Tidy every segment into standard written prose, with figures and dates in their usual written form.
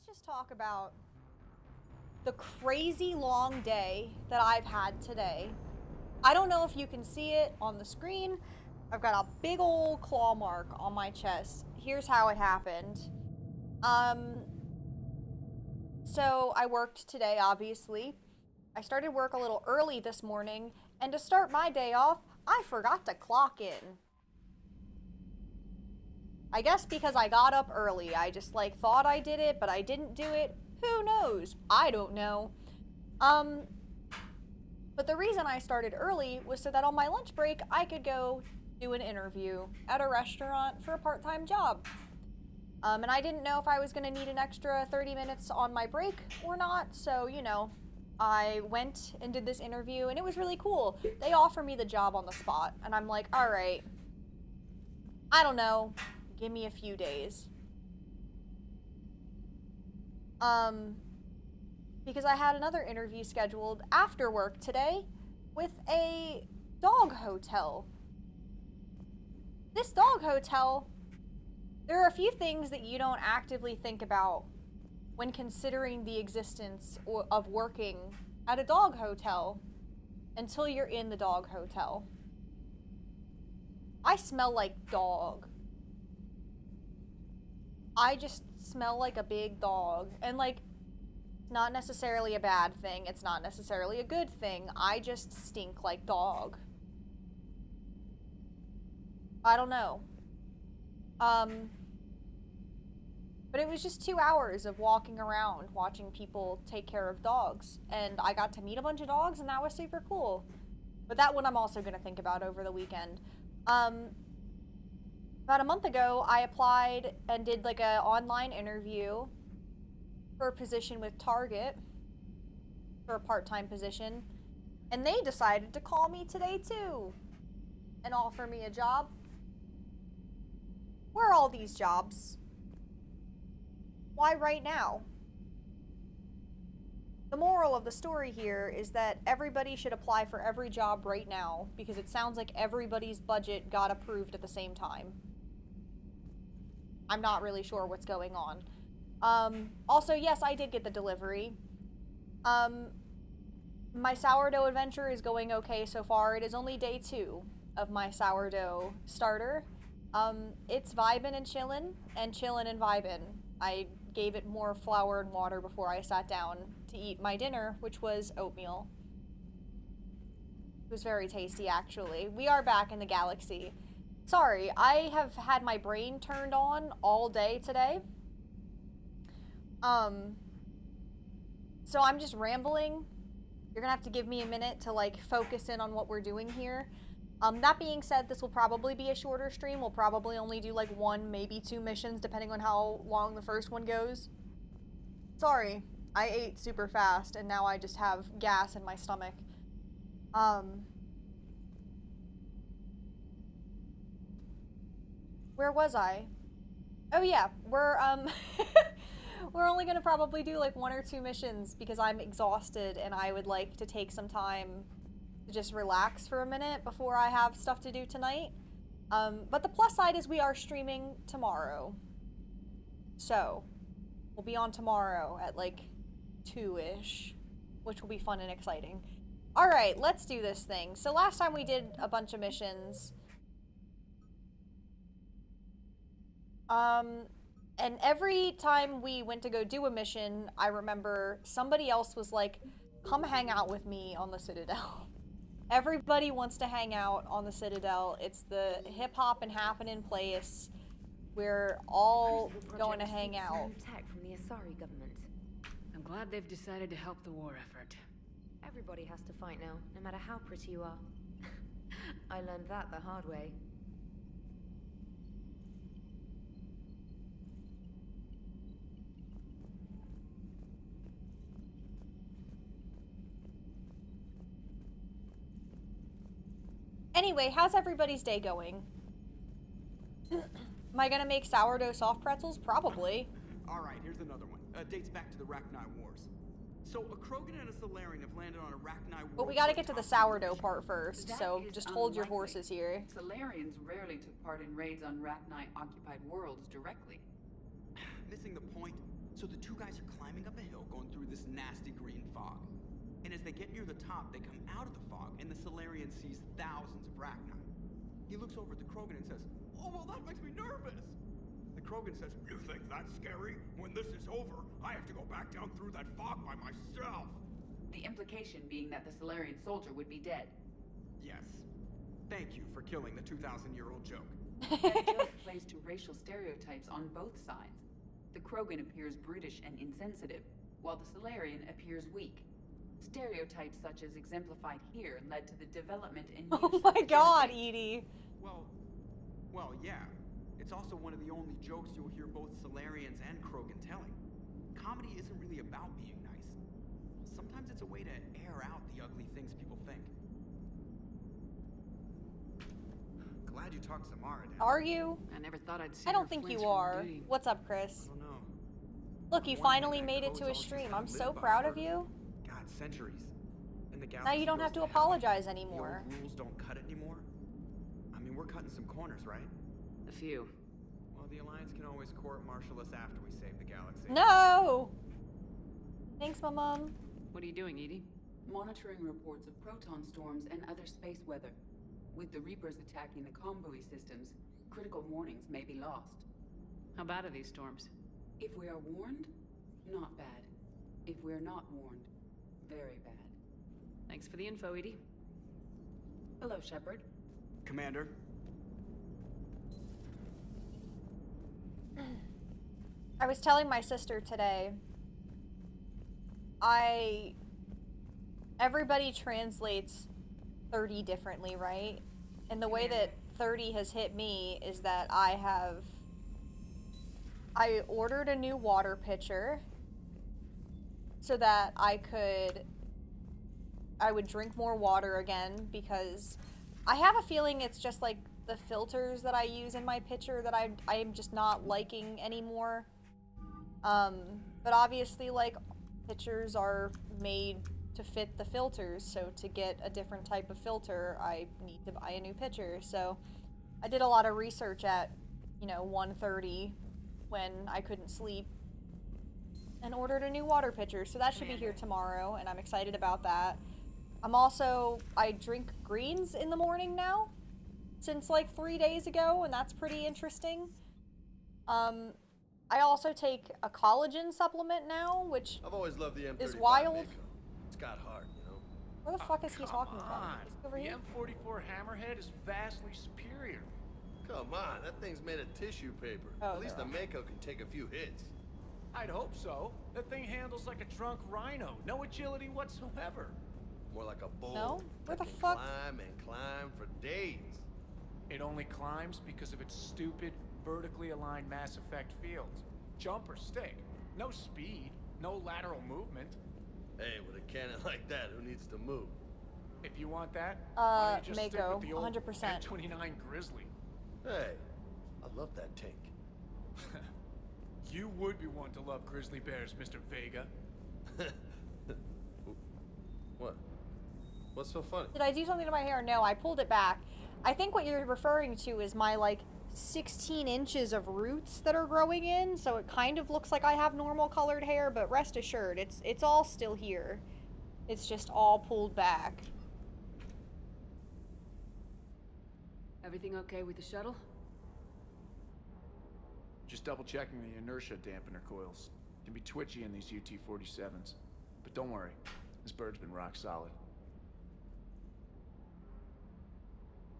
just talk about the crazy long day that I've had today. I don't know if you can see it on the screen. I've got a big old claw mark on my chest. Here's how it happened. Um, so I worked today, obviously. I started work a little early this morning, and to start my day off, I forgot to clock in. I guess because I got up early. I just thought I did it, but I didn't do it. Who knows? I don't know. Um, but the reason I started early was so that on my lunch break, I could go do an interview at a restaurant for a part-time job. And I didn't know if I was going to need an extra 30 minutes on my break or not, so, you know, I went and did this interview, and it was really cool. They offered me the job on the spot, and I'm like, all right, I don't know, give me a few days. Because I had another interview scheduled after work today with a dog hotel. This dog hotel, there are a few things that you don't actively think about when considering the existence of working at a dog hotel until you're in the dog hotel. I smell like dog. I just smell like a big dog. And not necessarily a bad thing. It's not necessarily a good thing. I just stink like dog. I don't know. But it was just 2 hours of walking around, watching people take care of dogs. And I got to meet a bunch of dogs, and that was super cool. But that one I'm also going to think about over the weekend. About a month ago, I applied and did an online interview for a position with Target, for a part-time position. And they decided to call me today too and offer me a job. Where are all these jobs? Why right now? The moral of the story here is that everybody should apply for every job right now because it sounds like everybody's budget got approved at the same time. I'm not really sure what's going on. Also, yes, I did get the delivery. My sourdough adventure is going okay so far. It is only day 2 of my sourdough starter. It's vibin' and chillin' and vibin'. I gave it more flour and water before I sat down to eat my dinner, which was oatmeal. It was very tasty, actually. We are back in the galaxy. Sorry, I have had my brain turned on all day today. So I'm just rambling. You're gonna have to give me a minute to focus in on what we're doing here. That being said, this will probably be a shorter stream. We'll probably only do 1, maybe 2 missions, depending on how long the first one goes. Sorry, I ate super fast, and now I just have gas in my stomach. Where was I? Oh yeah, we're, we're only gonna probably do 1 or 2 missions because I'm exhausted and I would like to take some time to just relax for a minute before I have stuff to do tonight. But the plus side is we are streaming tomorrow. So, we'll be on tomorrow at 2-ish, which will be fun and exciting. Alright, let's do this thing. So last time we did a bunch of missions. And every time we went to go do a mission, I remember somebody else was like, come hang out with me on the Citadel. Everybody wants to hang out on the Citadel. It's the hip-hop and happening place. We're all going to hang out. Tech from the Asari government. I'm glad they've decided to help the war effort. Everybody has to fight now, no matter how pretty you are. I learned that the hard way. Anyway, how's everybody's day going? Am I gonna make sourdough soft pretzels? Probably. Alright, here's another one. Dates back to the Rachni Wars. So, a Krogan and a Solarian have landed on a Rachni war. But we gotta get to the sourdough part first, so just hold your horses here. Solarians rarely took part in raids on Rachni-occupied worlds directly. Missing the point? So the two guys are climbing up a hill going through this nasty green fog. And as they get near the top, they come out of the fog, and the Solarian sees thousands of Rachni. He looks over at the Krogan and says, "Oh, well, that makes me nervous." The Krogan says, "You think that's scary? When this is over, I have to go back down through that fog by myself." The implication being that the Solarian soldier would be dead. Yes. Thank you for killing the 2,000-year-old joke. That joke plays to racial stereotypes on both sides. The Krogan appears brutish and insensitive, while the Solarian appears weak. Stereotypes such as exemplified here led to the development and use Oh of my the god, Genesis. Edie. Well, yeah. It's also one of the only jokes you'll hear both Solarians and Krogan telling. Comedy isn't really about being nice. Sometimes it's a way to air out the ugly things people think. Glad you talked Samara down. Are you? I never thought I'd see I her don't think flinch you from are. duty. What's up, Chris? I don't know. Look, you I'm wondering finally if that made it code's to all a just stream. how I'm to so live by proud for, of you. God, centuries. And the Now you don't have to apologize anymore. The old rules don't cut it anymore. I mean, we're cutting some corners, right? A few. Well, the Alliance can always court-martial us after we save the galaxy. No! Thanks, my mom. What are you doing, Edie? Monitoring reports of proton storms and other space weather. With the Reapers attacking the comm buoy systems, critical warnings may be lost. How bad are these storms? If we are warned, not bad. If we're not warned, very bad. Thanks for the info, Edie. Hello, Shepard. Commander, I was telling my sister today, everybody translates 30 differently, right? And the way that 30 has hit me is that I ordered a new water pitcher so that I would drink more water again, because I have a feeling it's just like the filters that I use in my pitcher that I'm just not liking anymore. But obviously, like, pitchers are made to fit the filters, so to get a different type of filter, I need to buy a new pitcher. So I did a lot of research at, 1:30 when I couldn't sleep, and ordered a new water pitcher. So that should be here tomorrow, and I'm excited about that. I drink greens in the morning now, since like 3 days ago, and that's pretty interesting. I also take a collagen supplement now, which I've always loved the M35 is wild. Mako. It's got heart, Where the fuck is he Come talking on. about? Is he over The here? M44 Hammerhead is vastly superior. Come on, that thing's made of tissue paper. Oh, At least the they're Mako can take a few hits. I'd hope so. That thing handles like a drunk rhino. No agility whatsoever. More like a bull. No? Where that the can fuck- climb and climb for days. It only climbs because of its stupid, vertically aligned Mass Effect fields. Jump or stick. No speed. No lateral movement. Hey, with a cannon like that, who needs to move? If you want that, why don't you just stick Mako, with the old 100%. M29 Grizzly? Hey, I love that tank. You would be one to love grizzly bears, Mr. Vega. What? What's so funny? Did I do something to my hair? No, I pulled it back. I think what you're referring to is my, like, 16 inches of roots that are growing in, so it kind of looks like I have normal colored hair, but rest assured, it's all still here. It's just all pulled back. Everything okay with the shuttle? Just double checking the inertia dampener coils. Can be twitchy in these UT-47s. But don't worry, this bird's been rock solid.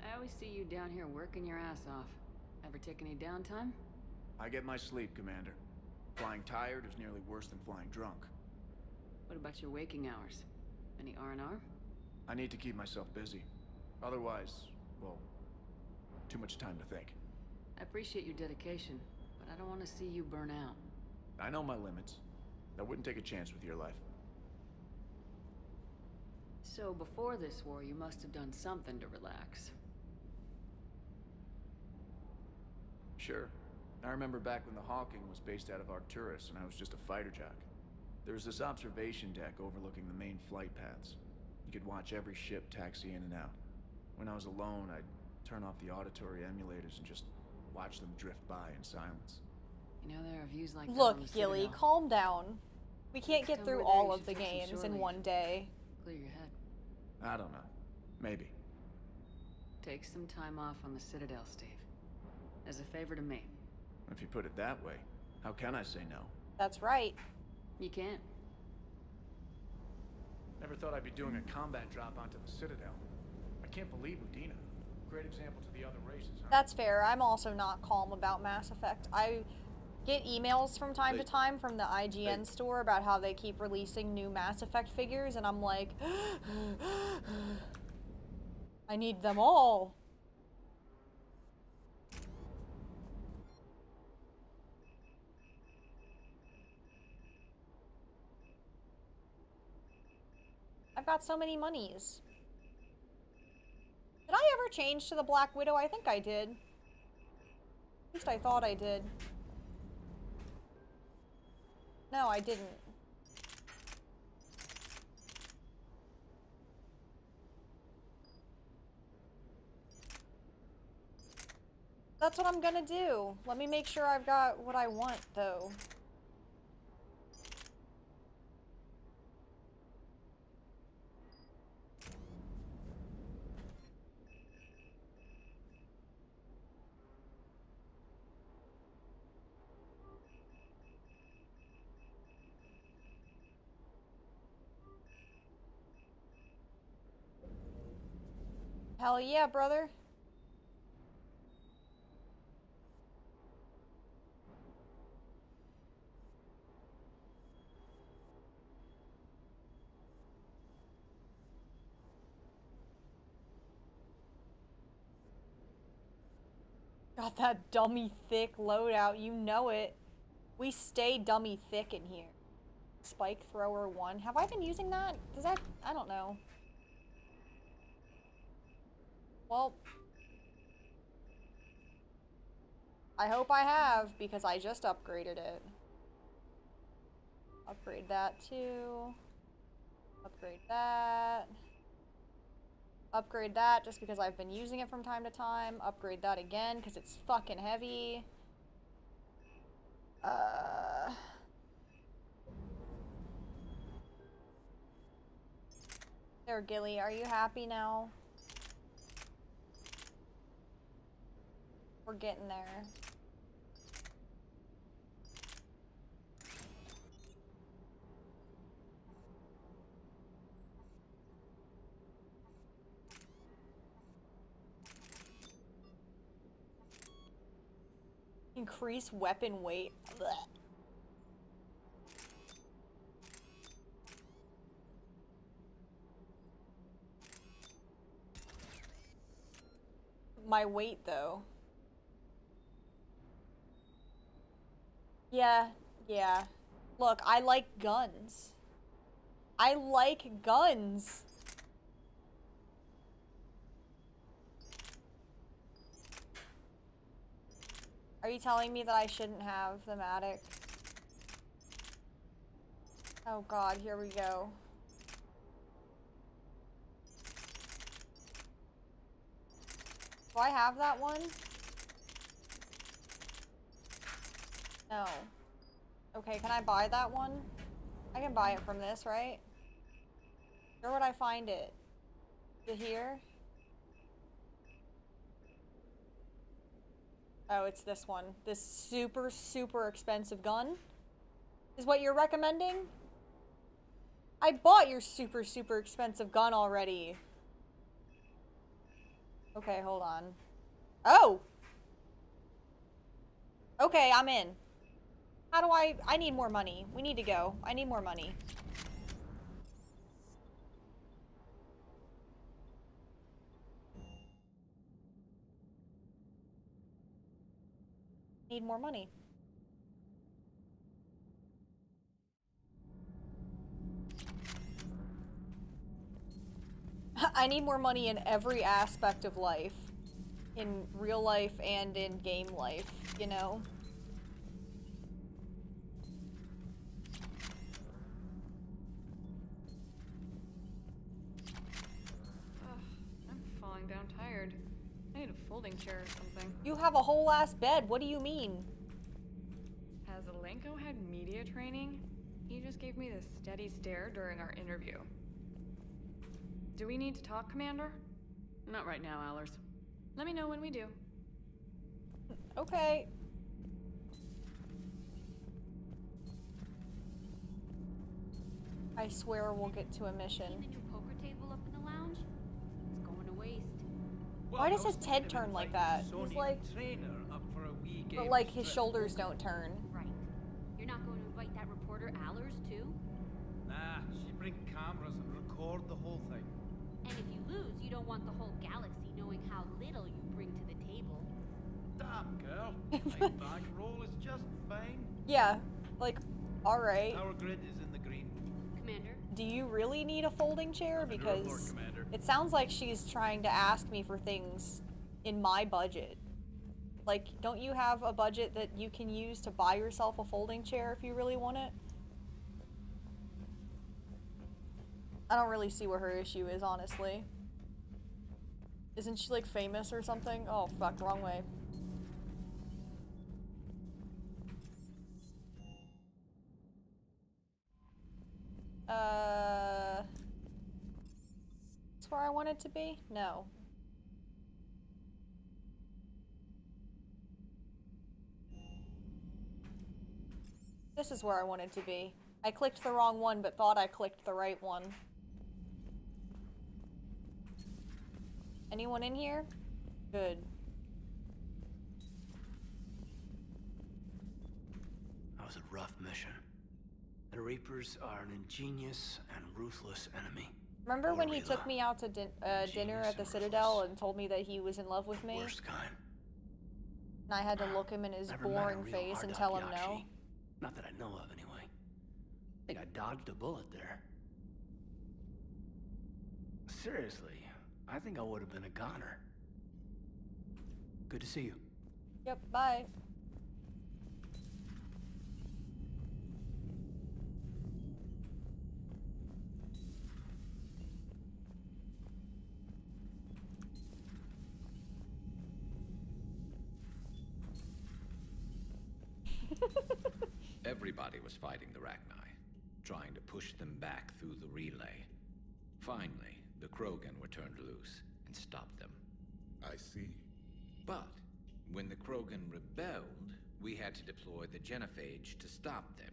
I always see you down here working your ass off. Ever take any downtime? I get my sleep, Commander. Flying tired is nearly worse than flying drunk. What about your waking hours? Any R&R? I need to keep myself busy. Otherwise, well, too much time to think. I appreciate your dedication, but I don't want to see you burn out. I know my limits. I wouldn't take a chance with your life. So before this war, you must have done something to relax. Sure. I remember back when the Hawking was based out of Arcturus and I was just a fighter jock. There was this observation deck overlooking the main flight paths. You could watch every ship taxi in and out. When I was alone, I'd turn off the auditory emulators and just watch them drift by in silence. You know there are views like that on Look, the Gilly, Citadel. calm down. We can't Next get time through we're there, all you of should the take some games shore in leave. one day. Clear your head. I don't know. Maybe. Take some time off on the Citadel, Steve. As a favor to me. If you put it that way, how can I say no? That's right. You can't. Never thought I'd be doing a combat drop onto the Citadel. I can't believe Udina. Great example to the other races, huh? That's fair. I'm also not calm about Mass Effect. I get emails from time to time from the IGN store about how they keep releasing new Mass Effect figures, and I'm like, I need them all. I've got so many monies. Did I ever change to the Black Widow? I think I did. At least I thought I did. No, I didn't. That's what I'm gonna do. Let me make sure I've got what I want, though. Hell yeah, brother. Got that dummy thick loadout, you know it. We stay dummy thick in here. Spike thrower 1. Have I been using that? Does that... I don't know. Well, I hope I have, because I just upgraded it. Upgrade that too. Upgrade that. Upgrade that just because I've been using it from time to time. Upgrade that again because it's fucking heavy. There, Gilly, are you happy now? We're getting there. Increase weapon weight. Blech. My weight, though. Yeah. Look, I like guns. I like guns. Are you telling me that I shouldn't have the Matic? Oh god, here we go. Do I have that one? No. Okay, can I buy that one? I can buy it from this, right? Where would I find it? Is it here? Oh, it's this one. This super, super expensive gun? Is what you're recommending? I bought your super, super expensive gun already. Okay, hold on. Oh! Okay, I'm in. How do I need more money. We need to go. I need more money. Need more money. I need more money in every aspect of life. In real life and in game life, you know? I'm falling down tired. I need a folding chair or something. You have a whole ass bed. What do you mean? had media training, he just gave me this steady stare during our interview. Do we need to talk, Commander? Not right now, Allers. Let me know when we do. Okay. I swear we'll get to a mission. See the new poker table up in the lounge? It's going to waste. Why does his head turn like that? He's like, but like his shoulders don't turn. Right. You're not going to invite that reporter Allers too? Nah, she bring cameras and record the whole thing. And if you lose, you don't want the whole galaxy knowing how little you bring to the table. Damn, girl. My back roll is just fine. Yeah, like, alright. Our grid is in the green. Commander? Do you really need a folding chair? Under Because report, Commander. it sounds like she's trying to ask me for things in my budget. Like, don't you have a budget that you can use to buy yourself a folding chair if you really want it? I don't really see what her issue is, honestly. Isn't she, like, famous or something? Oh, fuck, wrong way. That's where I want it to be? No. This is where I want it to be. I clicked the wrong one, but thought I clicked the right one. Anyone in here? Good. That was a rough mission. The Reapers are an ingenious and ruthless enemy. Remember when he Gorilla. took me out to dinner at the and Citadel ruthless. and told me that he was in love with me? Worst kind. And I had to look him in his Never met a boring real face and hard-up tell him no? Yachi. Not that I know of, anyway. I think I dodged a bullet there. Seriously, I think I would have been a goner. Good to see you. Yep, bye. Everybody was fighting the Rachni, trying to push them back through the relay. Finally, the Krogan were turned loose and stopped them. I see. But when the Krogan rebelled, we had to deploy the Genophage to stop them.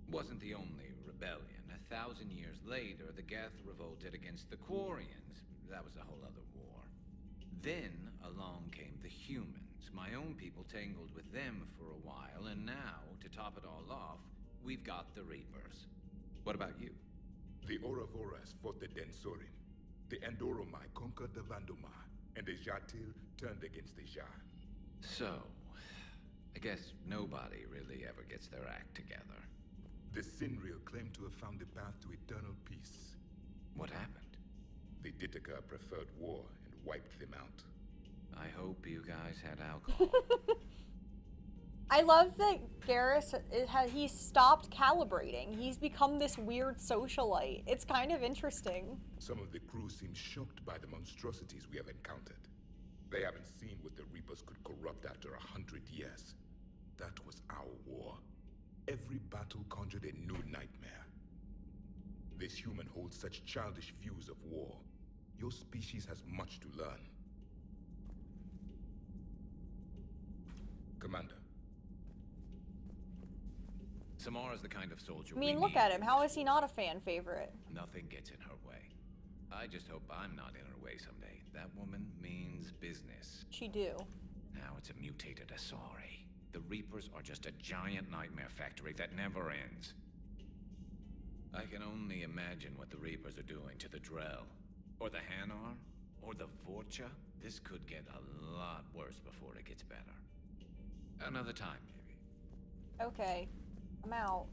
Wasn't the only rebellion. 1,000 years later, the Geth revolted against the Quarians. That was a whole other war. Then along came the humans. My own people tangled with them for a while, and now, to top it all off, we've got the Reapers. What about you? The Ouroboros fought the Densorin. The Andoromai conquered the Vandomai, and the Jatil turned against the Jar. So, I guess nobody really ever gets their act together. The Sinreal claimed to have found the path to eternal peace. What happened? The Ditaka preferred war and wiped them out. I hope you guys had alcohol. I love that Garrus, he's stopped calibrating. He's become this weird socialite. It's kind of interesting. Some of the crew seem shocked by the monstrosities we have encountered. They haven't seen what the Reapers could corrupt after 100 years. That was our war. Every battle conjured a new nightmare. This human holds such childish views of war. Your species has much to learn. Commander. Samara's the kind of soldier I mean, we look need at him. in How this is he war. not a fan favorite? Nothing gets in her way. I just hope I'm not in her way someday. That woman means business. She do. Now it's a mutated Asari. The Reapers are just a giant nightmare factory that never ends. I can only imagine what the Reapers are doing to the Drell, or the Hanar, or the Vorcha. This could get a lot worse before it gets better. Another time, maybe. Okay. I'm out.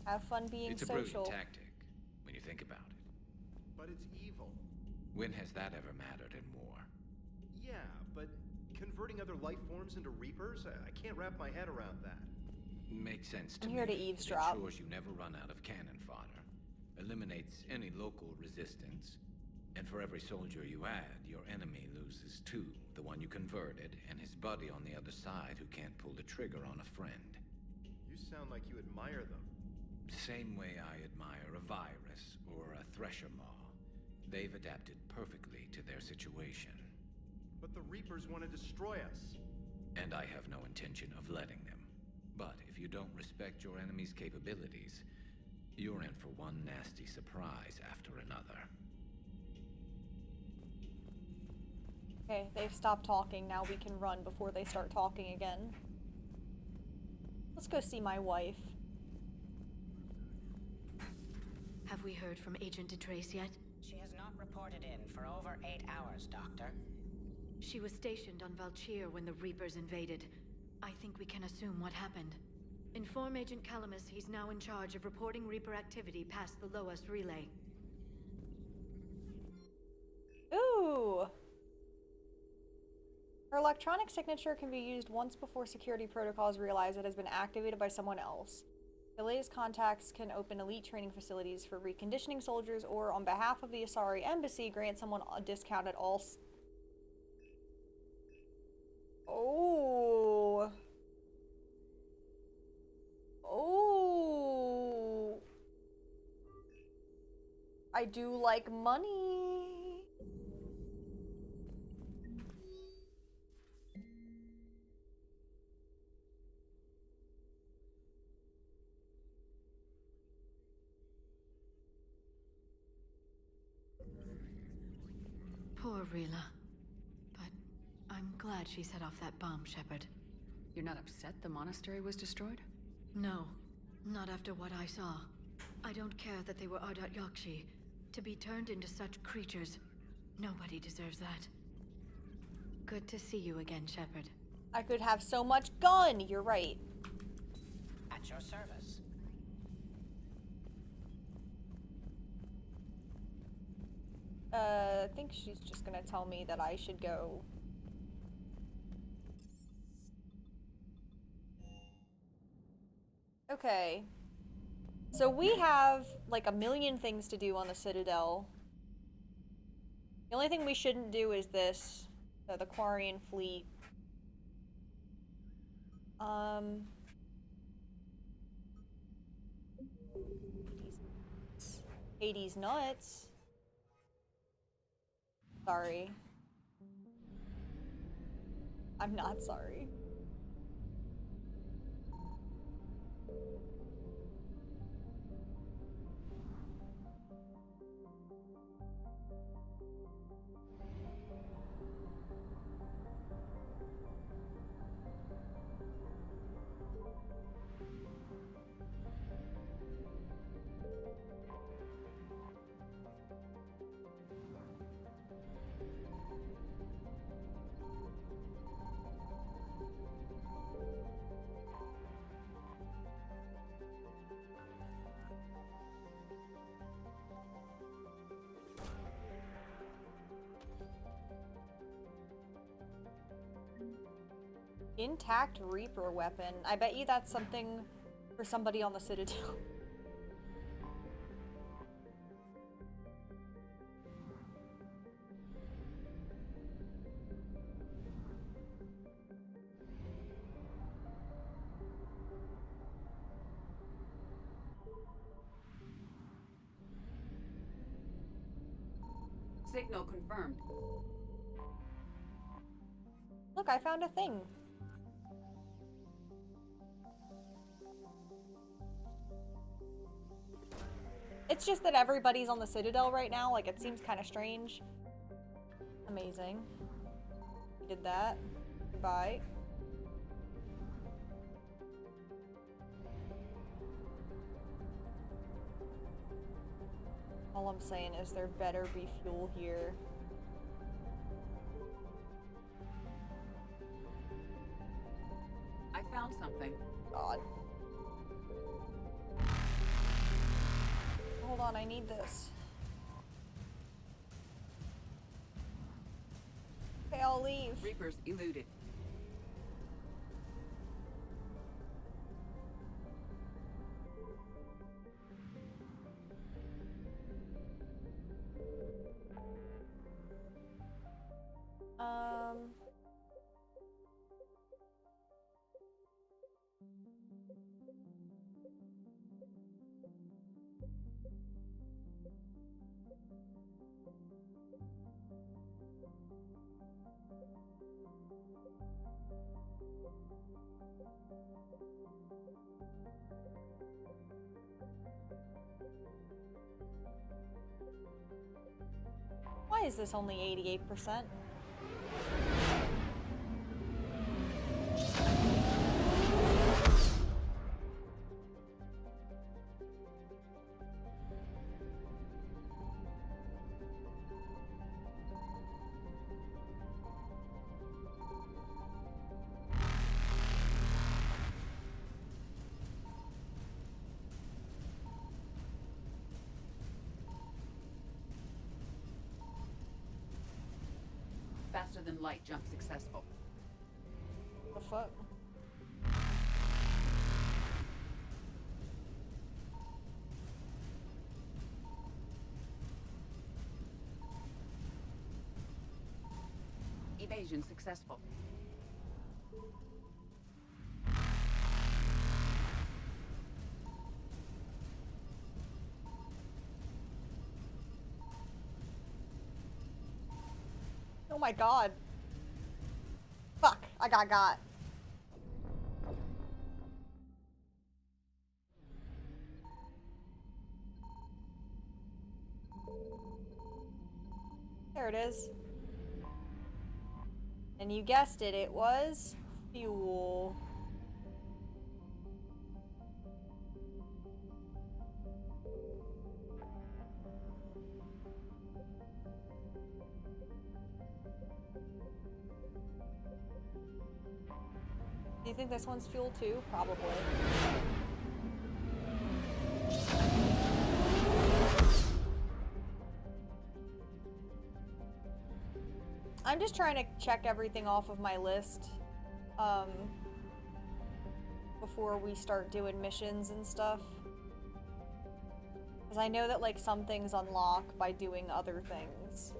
Have fun being It's a social. brilliant tactic, when you think about it. But it's evil. When has that ever mattered in war? Yeah, but converting other life forms into Reapers? I can't wrap my head around that. Makes sense to I'm me. here to eavesdrop. It ensures you never run out of cannon fodder. Eliminates any local resistance. And for every soldier you add, your enemy loses two. The one you converted, and his buddy on the other side who can't pull the trigger on a friend. You sound like you admire them. Same way I admire a virus or a thresher maw. They've adapted perfectly to their situation. But the Reapers want to destroy us. And I have no intention of letting them. But if you don't respect your enemy's capabilities, you're in for one nasty surprise after another. Okay, they've stopped talking. Now we can run before they start talking again. Let's go see my wife. Have we heard from Agent DeTrace yet? She has not reported in for over 8 hours, Doctor. She was stationed on Valchir when the Reapers invaded. I think we can assume what happened. Inform Agent Calamus he's now in charge of reporting Reaper activity past the Loas relay. Ooh! Her electronic signature can be used once before security protocols realize it has been activated by someone else. Philea's contacts can open elite training facilities for reconditioning soldiers, or on behalf of the Asari Embassy, grant someone a discount at all. Oh. Oh. I do like money. Poor Rila. But I'm glad she set off that bomb, Shepard. You're not upset the monastery was destroyed? No, not after what I saw. I don't care that they were Ardat Yakshi. To be turned into such creatures, nobody deserves that. Good to see you again, Shepard. I could have so much gun, you're right. At your service. I think she's just gonna tell me that I should go. Okay. So we have, like, a million things to do on the Citadel. The only thing we shouldn't do is this. The Quarian fleet. Hades nuts. Sorry. I'm not sorry. Intact Reaper weapon. I bet you that's something for somebody on the Citadel. Signal confirmed. Look, I found a thing. It's just that everybody's on the Citadel right now, like it seems kind of strange. Amazing. We did that. Goodbye. All I'm saying is there better be fuel here. I found something. God. Hold on, I need this. Okay, I'll leave. Reapers eluded. Why is this only 88%? Faster than light jump successful. The fuck? Evasion successful. Oh my god. Fuck, I got. There it is. And you guessed it, it was fuel. Do you think this one's fuel too? Probably. I'm just trying to check everything off of my list before we start doing missions and stuff. Because I know that like some things unlock by doing other things.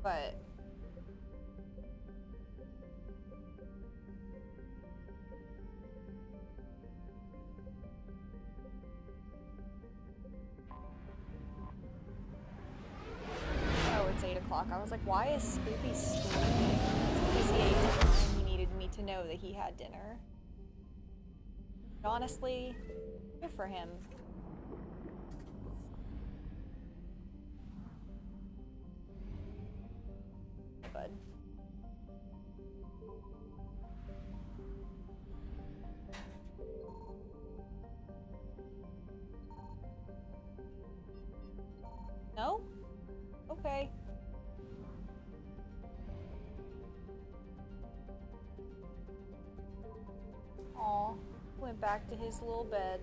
But it's 8 o'clock. I was like, why is Spoopy screaming? It's because he ate dinner and he needed me to know that he had dinner. But honestly, good for him. Hey, bud. No? Okay. Aw, went back to his little bed.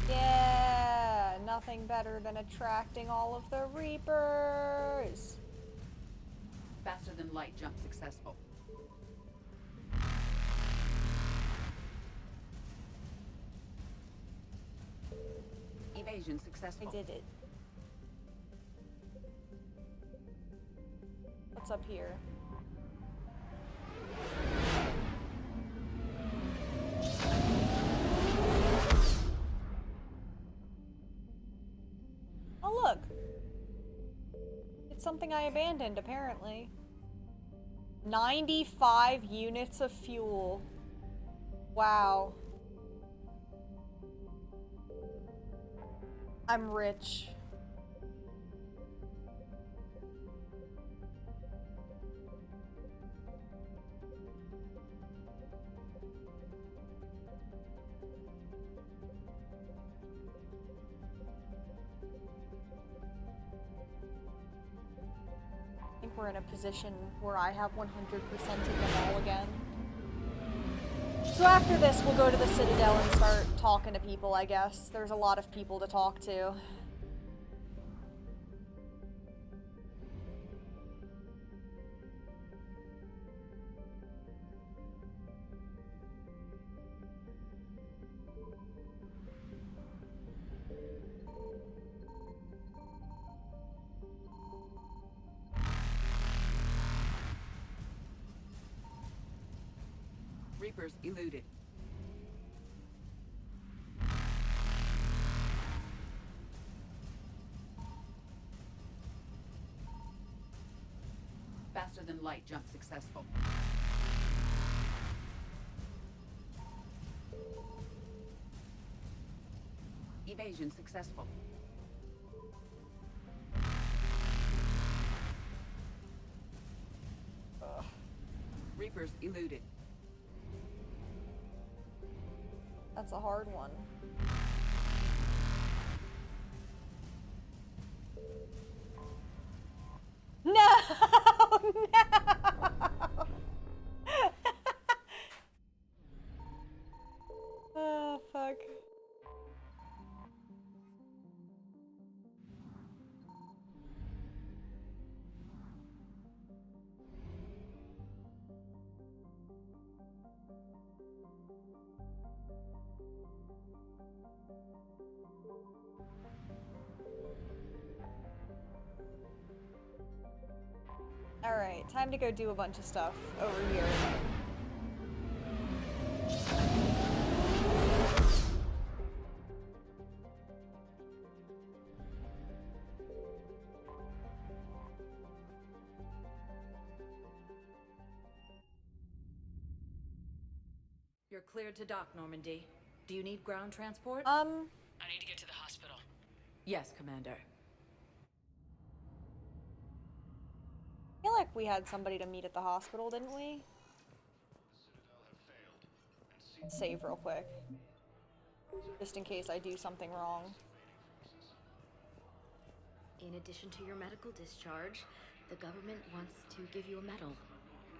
Yeah, nothing better than attracting all of the Reapers. Faster than light jump successful. Evasion successful. I did it. What's up here? Oh look! It's something I abandoned, apparently. 95 units of fuel. Wow. I'm rich. I think we're in a position where I have 100% of them all again. So after this, we'll go to the Citadel and start talking to people, I guess. There's a lot of people to talk to. Reapers eluded. Faster than light jump successful. Evasion successful. Reapers eluded. That's a hard one. No! No! Oh, fuck. Alright, time to go do a bunch of stuff over here. You're cleared to dock, Normandy. Do you need ground transport? I need to get to the hospital. Yes, Commander. I feel like we had somebody to meet at the hospital, didn't we? Save real quick. Just in case I do something wrong. In addition to your medical discharge, the government wants to give you a medal.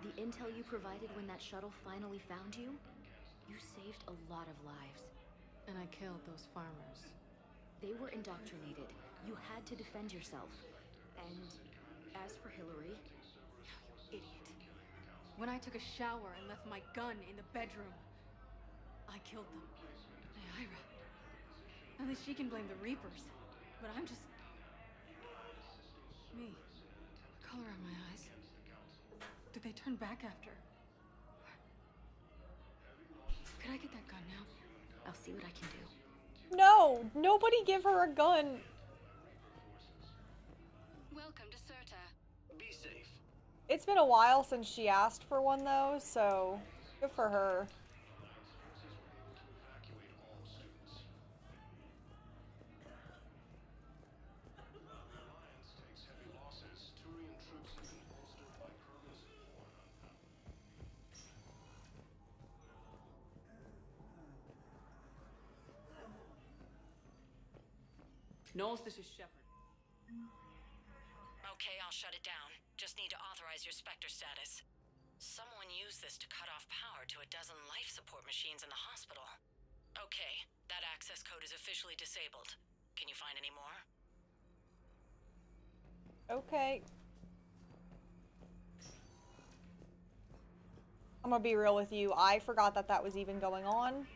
The intel you provided when that shuttle finally found you, you saved a lot of lives. And I killed those farmers. They were indoctrinated. You had to defend yourself. And as for Hillary... You idiot. When I took a shower and left my gun in the bedroom, I killed them. Hey, Ira. At least she can blame the Reapers. But I'm just... me. Color on my eyes. Did they turn back after? Could I get that gun now? I'll see what I can do. No! Nobody give her a gun! Welcome to Serta. Be safe. It's been a while since she asked for one though, so good for her. Knowles, this is Shepard. Okay, I'll shut it down. Just need to authorize your Spectre status. Someone used this to cut off power to a dozen life support machines in the hospital. Okay, that access code is officially disabled. Can you find any more? Okay. I'm gonna be real with you. I forgot that that was even going on.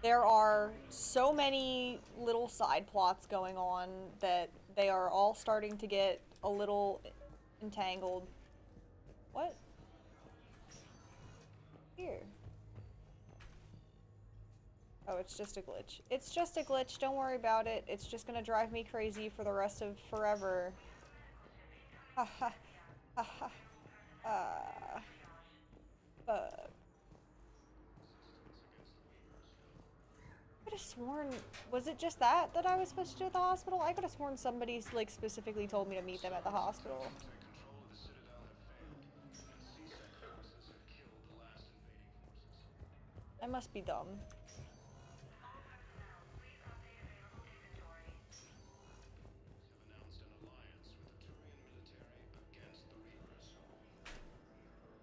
There are so many little side plots going on that they are all starting to get a little entangled. What? Here. Oh, it's just a glitch. It's just a glitch. Don't worry about it. It's just gonna drive me crazy for the rest of forever. Ha ha. Ha ha. Fuck. I could have sworn, was it just that I was supposed to do at the hospital? I could have sworn somebody like specifically told me to meet them at the hospital. I must be dumb.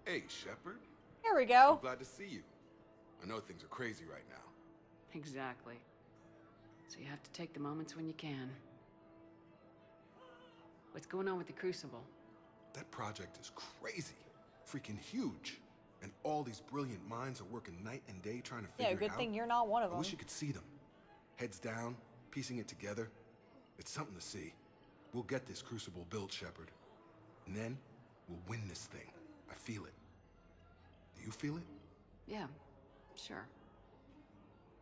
Hey, Shepard. There we go. I'm glad to see you. I know things are crazy right now. Exactly. So you have to take the moments when you can. What's going on with the Crucible? That project is crazy. Freaking huge. And all these brilliant minds are working night and day trying to figure it out. Yeah, good thing you're not one of them. I wish you could see them. Heads down, piecing it together. It's something to see. We'll get this Crucible built, Shepard. And then, we'll win this thing. I feel it. Do you feel it? Yeah, sure.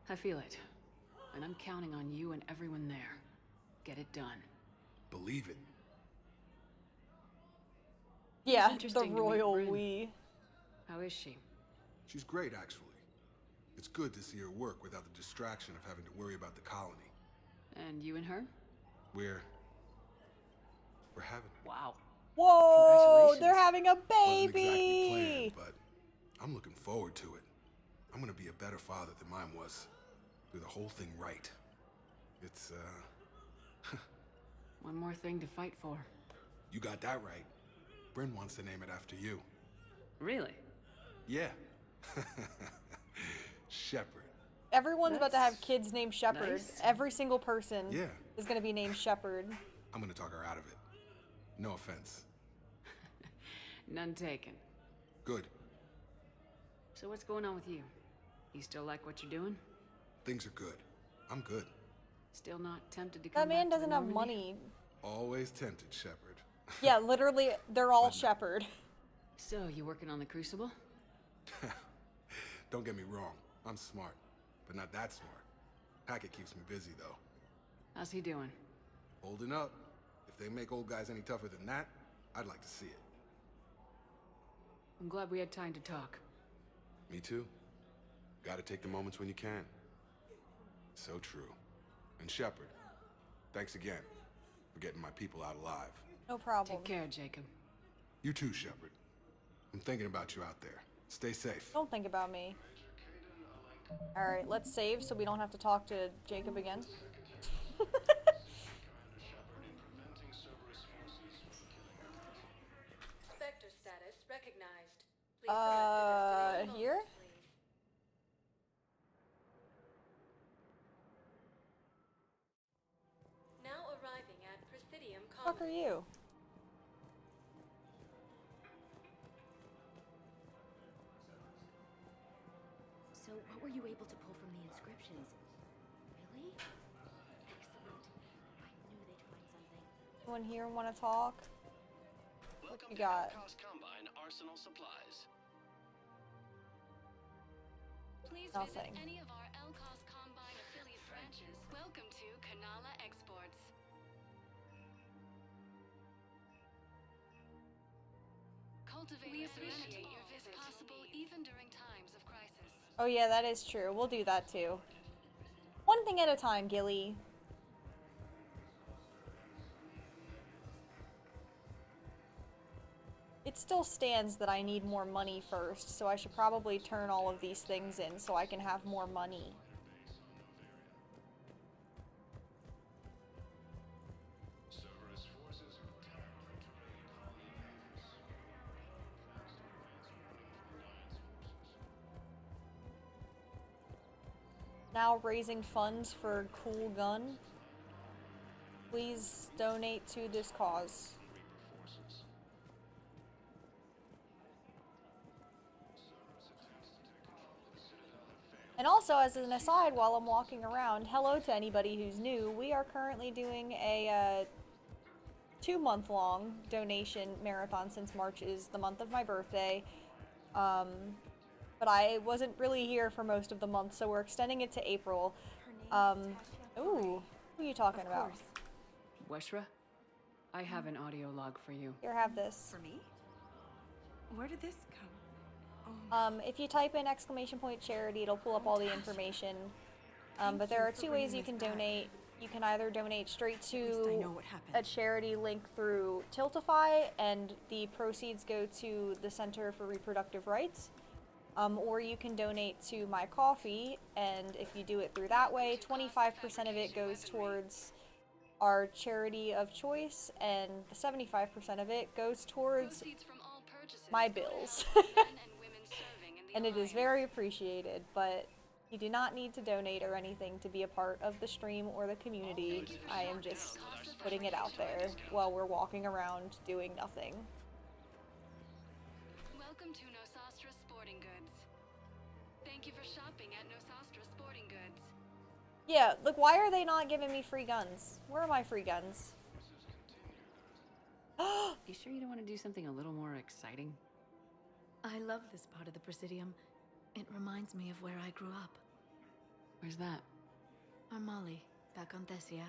I feel it. And I'm counting on you and everyone there. Get it done. Believe it. Yeah, the interesting to meet royal Bryn. we. How is she? She's great, actually. It's good to see her work without the distraction of having to worry about the colony. And you and her? We're having. Wow. Whoa, they're having a Wasn't exactly baby. planned, but I'm looking forward to it. I'm gonna be a better father than mine was. Do the whole thing right. It's, One more thing to fight for. You got that right. Bryn wants to name it after you. Really? Yeah. Shepard. Everyone's about to have kids named Shepard. nice. Every single person Yeah. is going to be named Shepard. I'm gonna talk her out of it. No offense. None taken. Good. So what's going on with you? You still like what you're doing? Things are good. I'm good. Still not tempted to come That man back to doesn't have Normandy? money. Always tempted, Shepard. Yeah, literally, they're all Shepard. So, you working on the Crucible? Don't get me wrong. I'm smart, but not that smart. Hackett keeps me busy, though. How's he doing? Holding up. If they make old guys any tougher than that, I'd like to see it. I'm glad we had time to talk. Me too. Gotta take the moments when you can. So true. And Shepard, thanks again for getting my people out alive. No problem. Take care, Jacob. You too, Shepard. I'm thinking about you out there. Stay safe. Don't think about me. Alright, let's save so we don't have to talk to Jacob again. Spectre status recognized. Please select the destination Here? moments, please. Now arriving at Presidium What the fuck are you? So, what were you able to pull from the inscriptions? Really? Excellent. I knew they'd find something. Anyone here want to talk? What you got? Combine Arsenal Supplies. Please Nothing. visit any of our Elcos Combine affiliate branches. Welcome to Kanala Exports. We appreciate your visit. Possible even during times of crisis. Oh yeah, that is true. We'll do that too. One thing at a time, Gilly. It still stands that I need more money first, so I should probably turn all of these things in so I can have more money. Now raising funds for cool gun. Please donate to this cause. And also, as an aside, while I'm walking around, hello to anybody who's new. We are currently doing a 2-month-long donation marathon since March is the month of my birthday. But I wasn't really here for most of the month, so we're extending it to April. Ooh, who are you talking about? Weshra? I have an audio log for you. Here, have this. For me? Where did this come? If you type in !charity, it'll pull up all the information. But there are two ways you can donate. You can either donate straight to a charity link through Tiltify, and the proceeds go to the Center for Reproductive Rights. Or you can donate to my coffee, and if you do it through that way, 25% of it goes towards our charity of choice, and 75% of it goes towards my bills. And it is very appreciated, but you do not need to donate or anything to be a part of the stream or the community. I am just putting it out there while we're walking around doing nothing. Welcome to Nosastra Sporting Goods. Thank you for shopping at Nosastra Sporting Goods. Yeah, look, why are they not giving me free guns? Where are my free guns? You sure you don't want to do something a little more exciting? I love this part of the Presidium. It reminds me of where I grew up. Where's that? Armali, back on Thessia.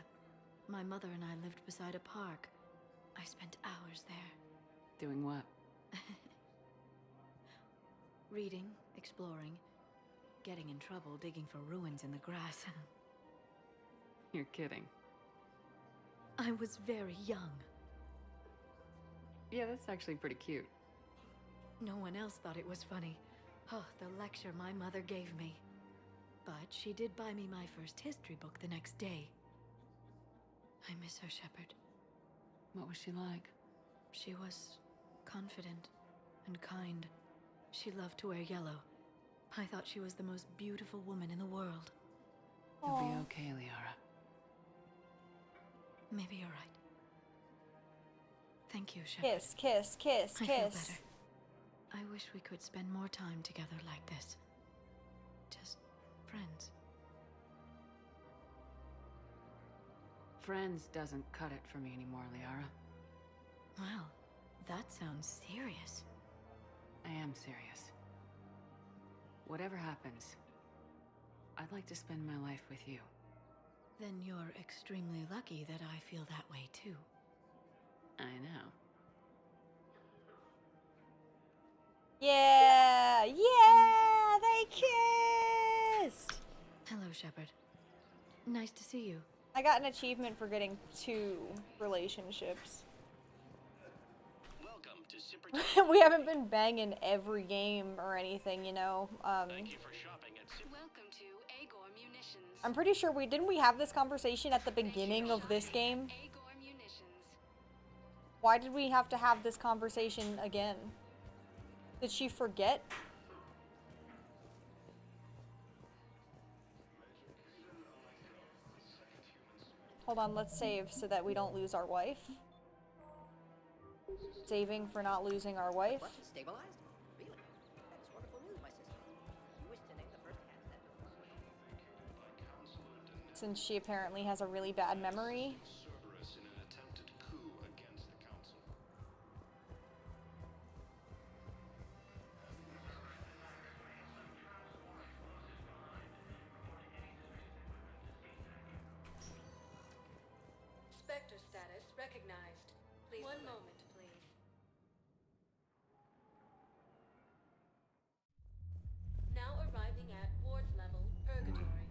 My mother and I lived beside a park. I spent hours there. Doing what? Reading, exploring, getting in trouble digging for ruins in the grass. You're kidding. I was very young. Yeah, that's actually pretty cute. No one else thought it was funny. Oh, the lecture my mother gave me. But she did buy me my first history book the next day. I miss her, Shepard. What was she like? She was confident and kind. She loved to wear yellow. I thought she was the most beautiful woman in the world. You'll be okay, Liara. Maybe you're right. Thank you, Shepard. Kiss, kiss, kiss, I feel kiss. better. I wish we could spend more time together like this. Just friends. Friends doesn't cut it for me anymore, Liara. Well, that sounds serious. I am serious. Whatever happens, I'd like to spend my life with you. Then you're extremely lucky that I feel that way too. I know. Yeah, yeah, they kissed. Hello, Shepard. Nice to see you. I got an achievement for getting 2 relationships. Welcome to We haven't been banging every game or anything, you know. Thank you for shopping at Welcome to Agor Munitions. I'm pretty sure didn't we have this conversation at the beginning of this game? Agor Munitions. Why did we have to have this conversation again? Did she forget? Hold on, let's save so that we don't lose our wife. Saving for not losing our wife. Stabilized? Really? That is wonderful news, my sister. You wish to name the first cat that... Since she apparently has a really bad memory. Cerberus in an attempted coup against the council. Spectre status recognized. Please. One moment, please. Now arriving at ward level purgatory.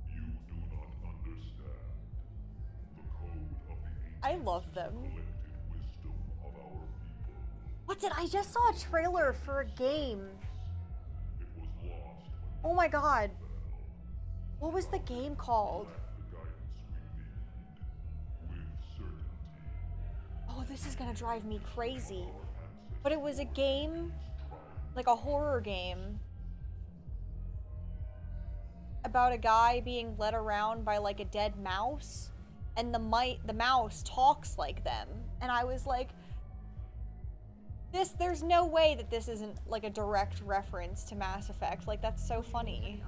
You do not understand. The code of the ancients I love them. collected wisdom of our people. What's it? I just saw a trailer for a game. It was lost Oh my god. What was the game called? the guidance we need with certainty. Oh, this is gonna drive me crazy. But it was a game, like a horror game, about a guy being led around by like a dead mouse, and the mouse talks like them. And I was like, there's no way that this isn't like a direct reference to Mass Effect. Like, that's so funny.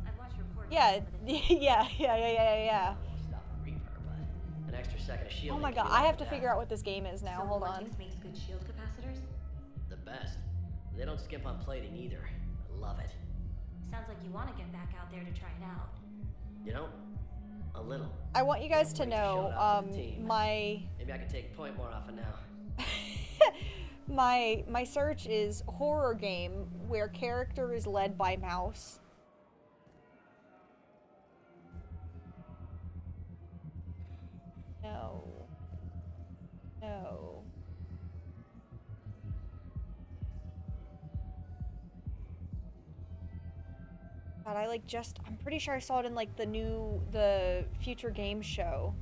I've watched reports. Yeah, yeah. Stop a Reaper, but an extra second of shield. Oh my god, I have to figure out what this game is now. So Hold on. Vortex makes good shield capacitors? The best. They don't skimp on plating either. I love it. Sounds like you want to get back out there to try it out. You know, a little. I want you guys to know, my Maybe I can take point more often now. my search is horror game where character is led by mouse. No. No. God, I'm pretty sure I saw it in like the future game show.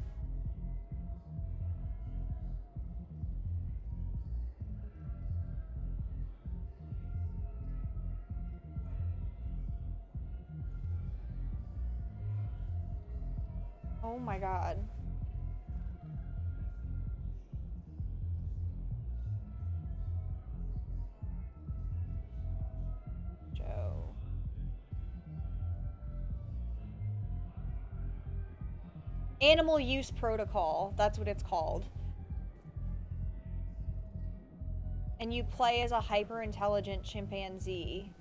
Oh my god. Joe. Animal Use Protocol, that's what it's called. And you play as a hyper-intelligent chimpanzee.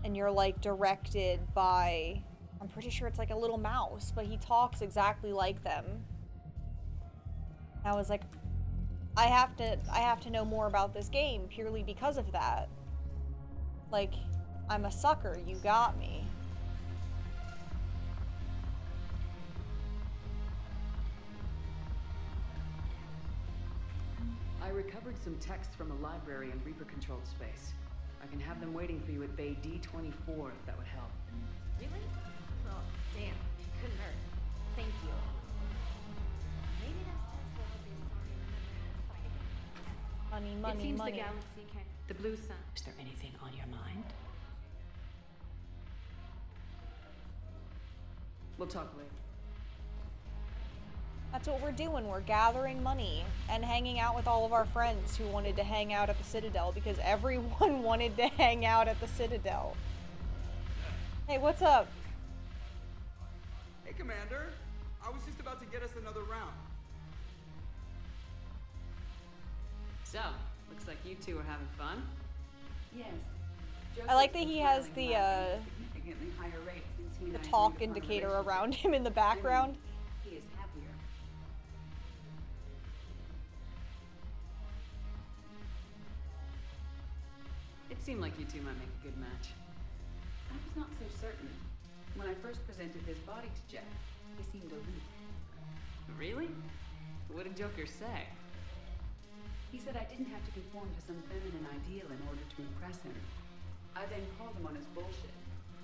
And you're like directed by, I'm pretty sure it's like a little mouse, but he talks exactly like them. I was like, I have to know more about this game purely because of that. Like, I'm a sucker, you got me. I recovered some texts from a library in Reaper-controlled space. I can have them waiting for you at Bay D-24 if that would help. Really? Oh, damn. Couldn't hurt. Thank you. Maybe that's what I'll be sorry and remember how to fight again. Money, It money, seems money. the galaxy can. The blue sun. Is there anything on your mind? We'll talk later. That's what we're doing. We're gathering money and hanging out with all of our friends who wanted to hang out at the Citadel because everyone wanted to hang out at the Citadel. Hey, what's up? Hey, Commander. I was just about to get us another round. So, looks like you two are having fun. Yes. I like that he has the significantly higher rate since he and I talk agreed upon a indicator relationship. around him in the background. He is happier. It seemed like you two might make a good match. I was not so certain. When I first presented this body to Jeff, he seemed aloof. Really? What did Joker say? He said I didn't have to conform to some feminine ideal in order to impress him. I then called him on his bullshit,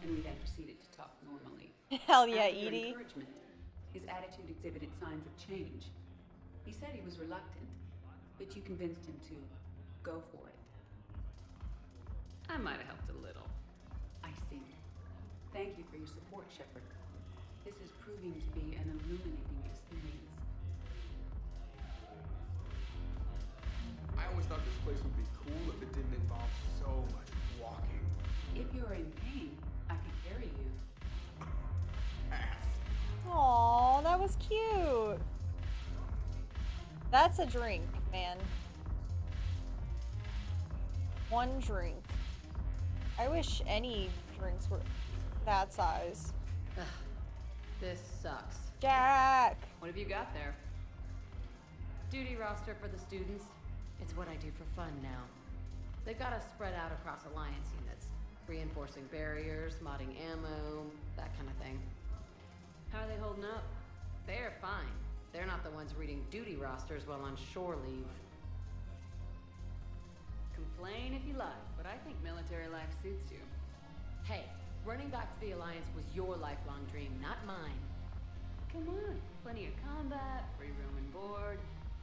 and we then proceeded to talk normally. Hell yeah, After your Edie. encouragement, his attitude exhibited signs of change. He said he was reluctant, but you convinced him to go for it. I might have helped a little. I see. Thank you for your support, Shepard. This is proving to be an illuminating experience. I always thought this place would be cool if it didn't involve so much walking. If you're in pain, I can carry you. Ass. Aw, that was cute. That's a drink, man. One drink. I wish any drinks were that size. Ugh, this sucks. Jack! What have you got there? Duty roster for the students. It's what I do for fun now. They've got us spread out across Alliance units, reinforcing barriers, modding ammo, that kind of thing. How are they holding up? They're fine. They're not the ones reading duty rosters while on shore leave. Complain if you like, but I think military life suits you. Hey, running back to the Alliance was your lifelong dream, not mine. Come on, plenty of combat, free room and board,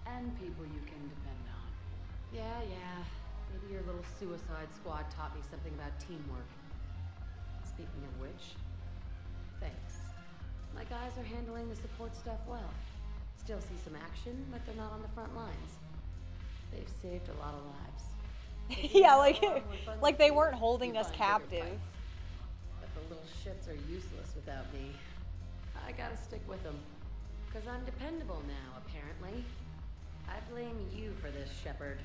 and people you can depend on. Yeah. Maybe your little suicide squad taught me something about teamwork. Speaking of which, thanks. My guys are handling the support stuff well. Still see some action, but they're not on the front lines. They've saved a lot of lives. Yeah, like they weren't holding us captive. But the little shits are useless without me. I gotta stick with them. 'Cause I'm dependable now, apparently. I blame you for this, Shepard.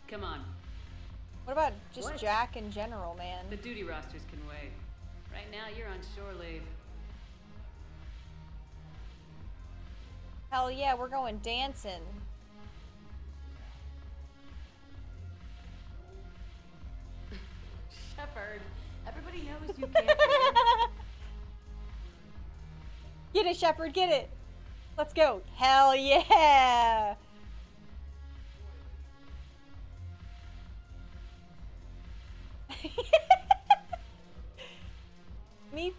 Come on. What about just What? Jack in general, man? The duty rosters can wait. Right now, you're on shore leave. Hell yeah, we're going dancing. Shepard, everybody knows you can't dance. Get it, Shepard, get it. Let's go. Hell yeah.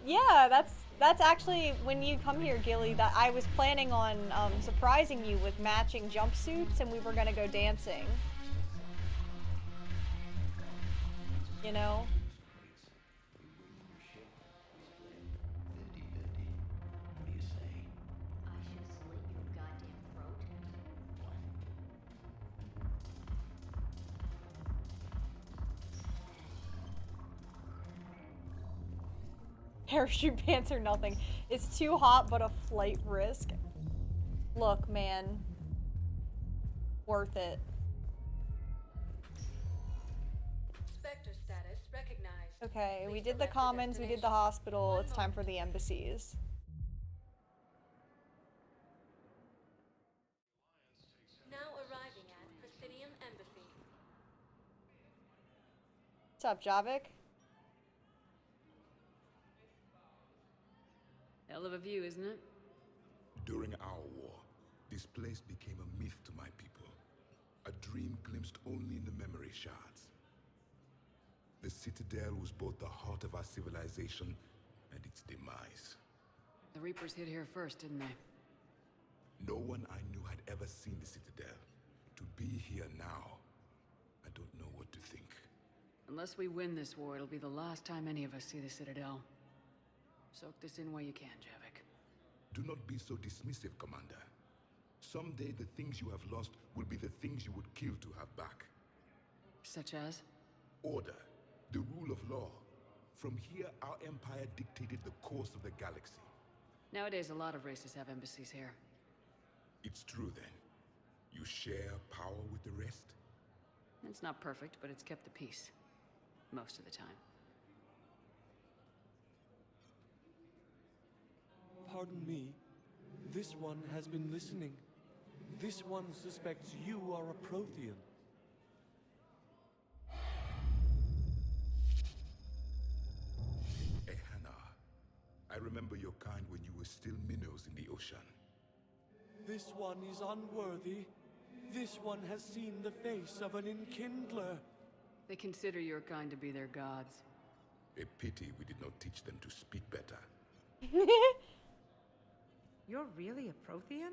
Yeah, that's actually when you come here, Gilly, that I was planning on surprising you with matching jumpsuits and we were gonna go dancing. You know? Parachute pants or nothing. It's too hot, but a flight risk. Look, man. Worth it. Spectre status recognized. Okay, we did the commons, we did the hospital. It's time for the embassies. What's up, Javik? Hell of a view, isn't it? During our war, this place became a myth to my people. A dream glimpsed only in the memory shards. The Citadel was both the heart of our civilization and its demise. The Reapers hit here first, didn't they? No one I knew had ever seen the Citadel. To be here now, I don't know what to think. Unless we win this war, it'll be the last time any of us see the Citadel. Soak this in while you can, Javik. Do not be so dismissive, Commander. Someday the things you have lost will be the things you would kill to have back. Such as? Order, the rule of law. From here, our empire dictated the course of the galaxy. Nowadays, a lot of races have embassies here. It's true, then. You share power with the rest? It's not perfect, but it's kept the peace. Most of the time. Pardon me. This one has been listening. This one suspects you are a Prothean. Ehana, I remember your kind when you were still minnows in the ocean. This one is unworthy. This one has seen the face of an enkindler. They consider your kind to be their gods. A pity we did not teach them to speak better. You're really a Prothean?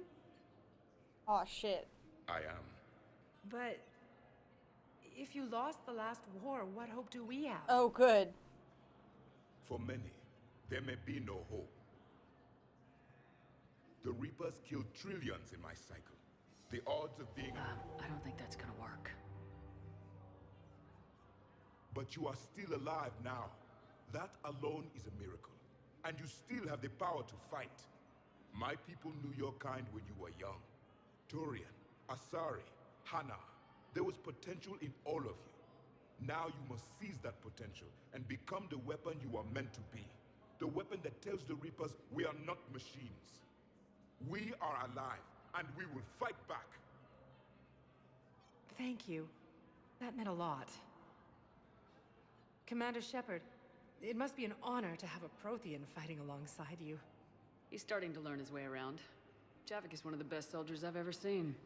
Aw, shit. I am. But if you lost the last war, what hope do we have? Oh, good. For many, there may be no hope. The Reapers killed trillions in my cycle. The odds of being... I don't think that's gonna work. But you are still alive now. That alone is a miracle. And you still have the power to fight. My people knew your kind when you were young. Turian, Asari, Hana. There was potential in all of you. Now you must seize that potential and become the weapon you are meant to be. The weapon that tells the Reapers we are not machines. We are alive, and we will fight back. Thank you. That meant a lot. Commander Shepard, it must be an honor to have a Prothean fighting alongside you. He's starting to learn his way around. Javik is one of the best soldiers I've ever seen.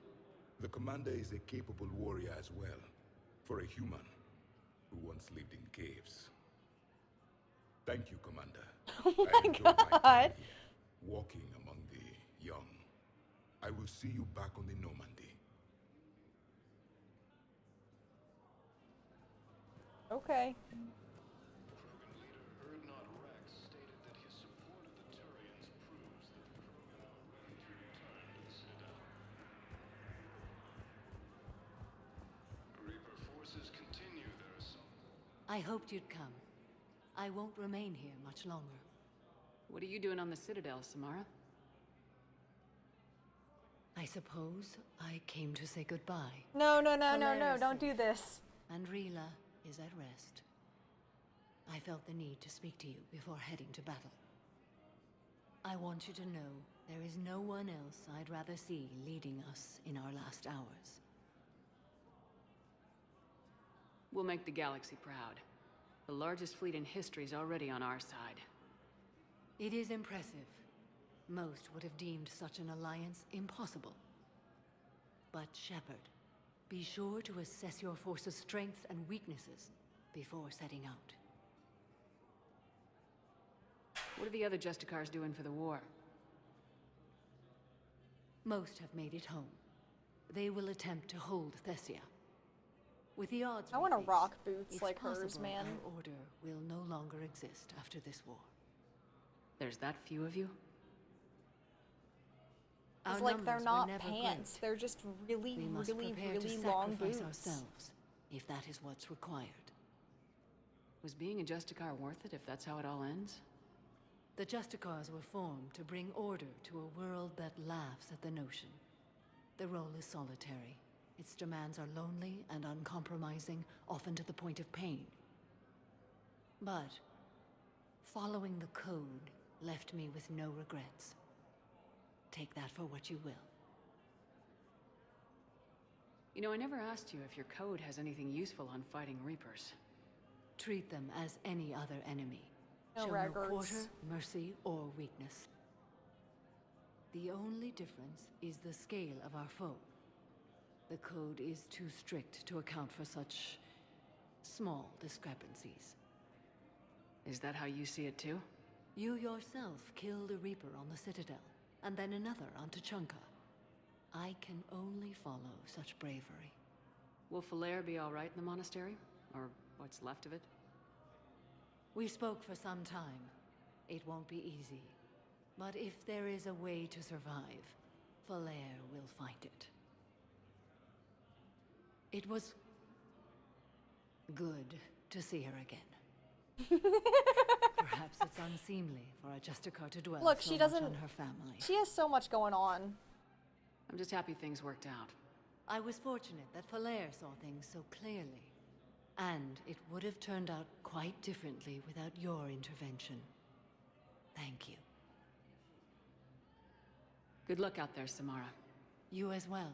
The commander is a capable warrior as well, for a human who once lived in caves. Thank you, Commander. Oh I my enjoyed my time god. here, walking among the young. I will see you back on the Normandy. Okay. I hoped you'd come. I won't remain here much longer. What are you doing on the Citadel, Samara? I suppose I came to say goodbye. No, no, no, no, no, don't do this. And Rila is at rest. I felt the need to speak to you before heading to battle. I want you to know there is no one else I'd rather see leading us in our last hours. We'll make the galaxy proud. The largest fleet in history is already on our side. It is impressive. Most would have deemed such an alliance impossible. But Shepard, be sure to assess your force's strengths and weaknesses before setting out. What are the other Justicars doing for the war? Most have made it home. They will attempt to hold Thessia. With the odds I want to rock boots like hers, man. Our order will no longer exist after this war. There's that few of you? It's like they're not pants. They're just really, really long boots. Ourselves, if that is what's required. Was being a Justicar worth it if that's how it all ends? The Justicars were formed to bring order to a world that laughs at the notion. The role is solitary. Its demands are lonely and uncompromising, often to the point of pain. But following the code left me with no regrets. Take that for what you will. You know, I never asked you if your code has anything useful on fighting Reapers. Treat them as any other enemy. No Show records. no quarter, mercy, or weakness. The only difference is the scale of our foe. The code is too strict to account for such small discrepancies. Is that how you see it too? You yourself killed a Reaper on the Citadel, and then another on Tuchanka. I can only follow such bravery. Will Falair be all right in the monastery? Or what's left of it? We spoke for some time. It won't be easy. But if there is a way to survive, Falair will find it. It was good to see her again. Perhaps it's unseemly for a Justicar to dwell Look, so she much doesn't. on her family. She has so much going on. I'm just happy things worked out. I was fortunate that Falair saw things so clearly. And it would have turned out quite differently without your intervention. Thank you. Good luck out there, Samara. You as well.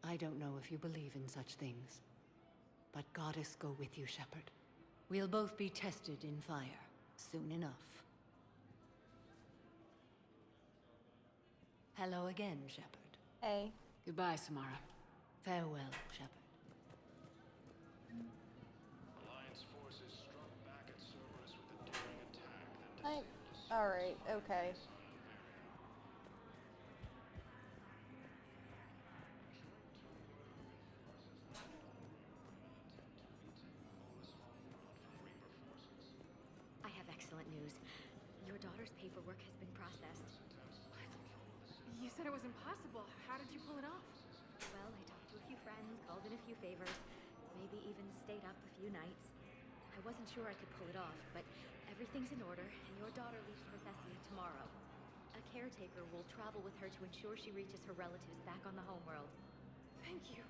I don't know if you believe in such things, but Goddess go with you, Shepard. We'll both be tested in fire soon enough. Hello again, Shepard. Hey. Goodbye, Samara. Farewell, Shepard. Alliance forces struck back at Cerberus with a daring attack that Alright, okay. I have excellent news. Your daughter's paperwork has been processed. You said it was impossible. How did you pull it off? Well, I talked to a few friends, called in a few favors, maybe even stayed up a few nights. I wasn't sure I could pull it off, but everything's in order, and your daughter leaves for Thessia tomorrow. A caretaker will travel with her to ensure she reaches her relatives back on the homeworld. Thank you.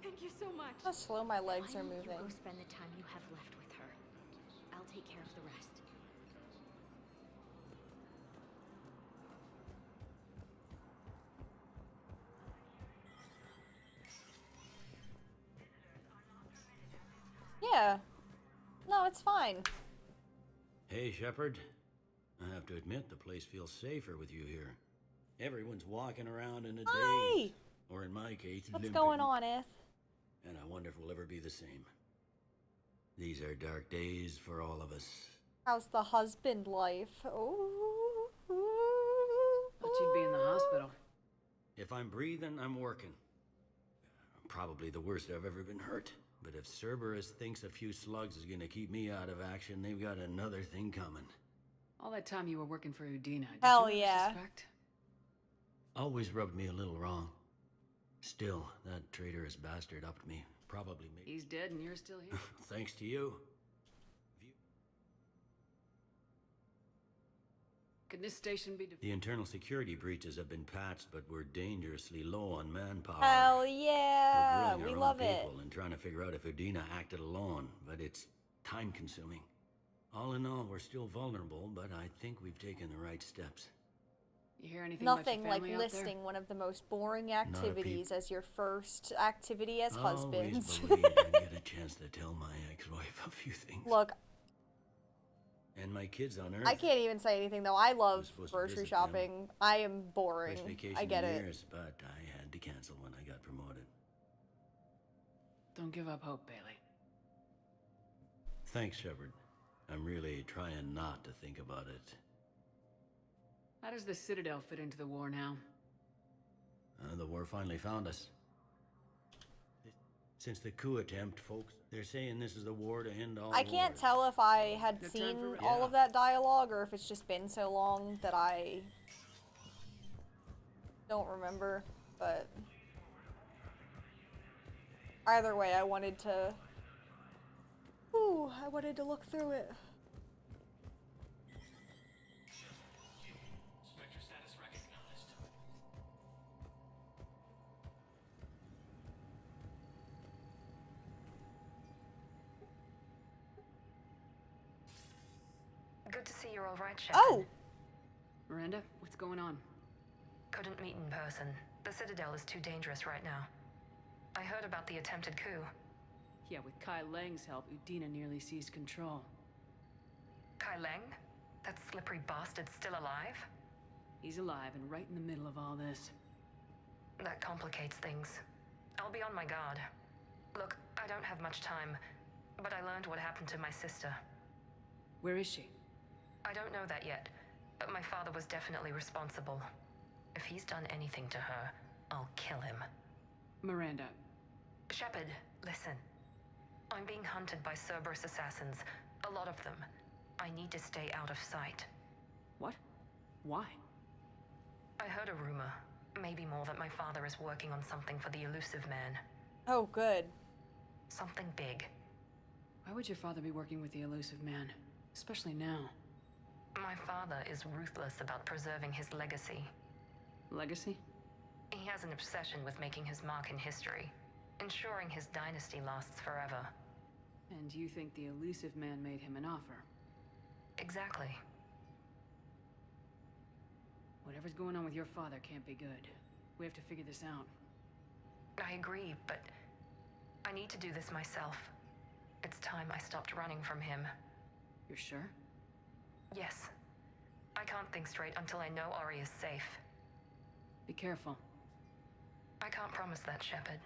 Thank you so much. How slow my legs are Why don't moving. you go spend the time you have left with her? I'll take care of the rest. Yeah. No, it's fine. Hey, Shepard. I have to admit, the place feels safer with you here. Everyone's walking around in a Hi. daze. Or in my case, What's limping. going on, Eth? And I wonder if we'll ever be the same. These are dark days for all of us. How's the husband life? Oh. Thought you'd be in the hospital. If I'm breathing, I'm working. Probably the worst I've ever been hurt. But if Cerberus thinks a few slugs is gonna keep me out of action, they've got another thing coming. All that time you were working for Udina, did Hell you ever yeah. suspect? Always rubbed me a little wrong. Still, that traitorous bastard upped me. Probably made... He's dead and you're still here. Thanks to you. Could this station be... The internal security breaches have been patched, but we're dangerously low on manpower. Hell yeah. We're grilling We our love own it. people and trying to figure out if Udina acted alone, but it's time-consuming. All in all, we're still vulnerable, but I think we've taken the right steps. You hear anything Nothing about your like family out there? listing one of the most boring a peep. activities as your first activity as husbands. Always believed I'd get a chance to tell my ex-wife a few things. Look, And my kids on Earth. I can't even say anything though. I love supposed to grocery visit them. shopping. I am boring. First vacation I get in it. years, but I had to cancel when I got promoted. Don't give up hope, Bailey. Thanks, Shepard. I'm really trying not to think about it. How does the Citadel fit into the war now? The war finally found us. Since the coup attempt, folks, they're saying this is the war to end all I can't wars. tell if I had No time seen for- all Yeah. of that dialogue or if it's just been so long that I don't remember, but either way, I wanted to look through it. Spectre status recognized. Good to see you're all right, Shepard. Oh! Miranda, what's going on? Couldn't meet in person. The Citadel is too dangerous right now. I heard about the attempted coup. Yeah, with Kai Lang's help, Udina nearly seized control. Kai Lang? That slippery bastard's still alive? He's alive and right in the middle of all this. That complicates things. I'll be on my guard. Look, I don't have much time, but I learned what happened to my sister. Where is she? I don't know that yet, but my father was definitely responsible. If he's done anything to her, I'll kill him. Miranda. Shepard, listen. I'm being hunted by Cerberus assassins. A lot of them. I need to stay out of sight. What? Why? I heard a rumor, maybe more, that my father is working on something for the Elusive Man. Oh, good. Something big. Why would your father be working with the Elusive Man? Especially now. My father is ruthless about preserving his legacy. Legacy? He has an obsession with making his mark in history, ensuring his dynasty lasts forever. And you think the Elusive Man made him an offer? Exactly. Whatever's going on with your father can't be good. We have to figure this out. I agree, but I need to do this myself. It's time I stopped running from him. You're sure? Yes. I can't think straight until I know Ori is safe. Be careful. I can't promise that, Shepard.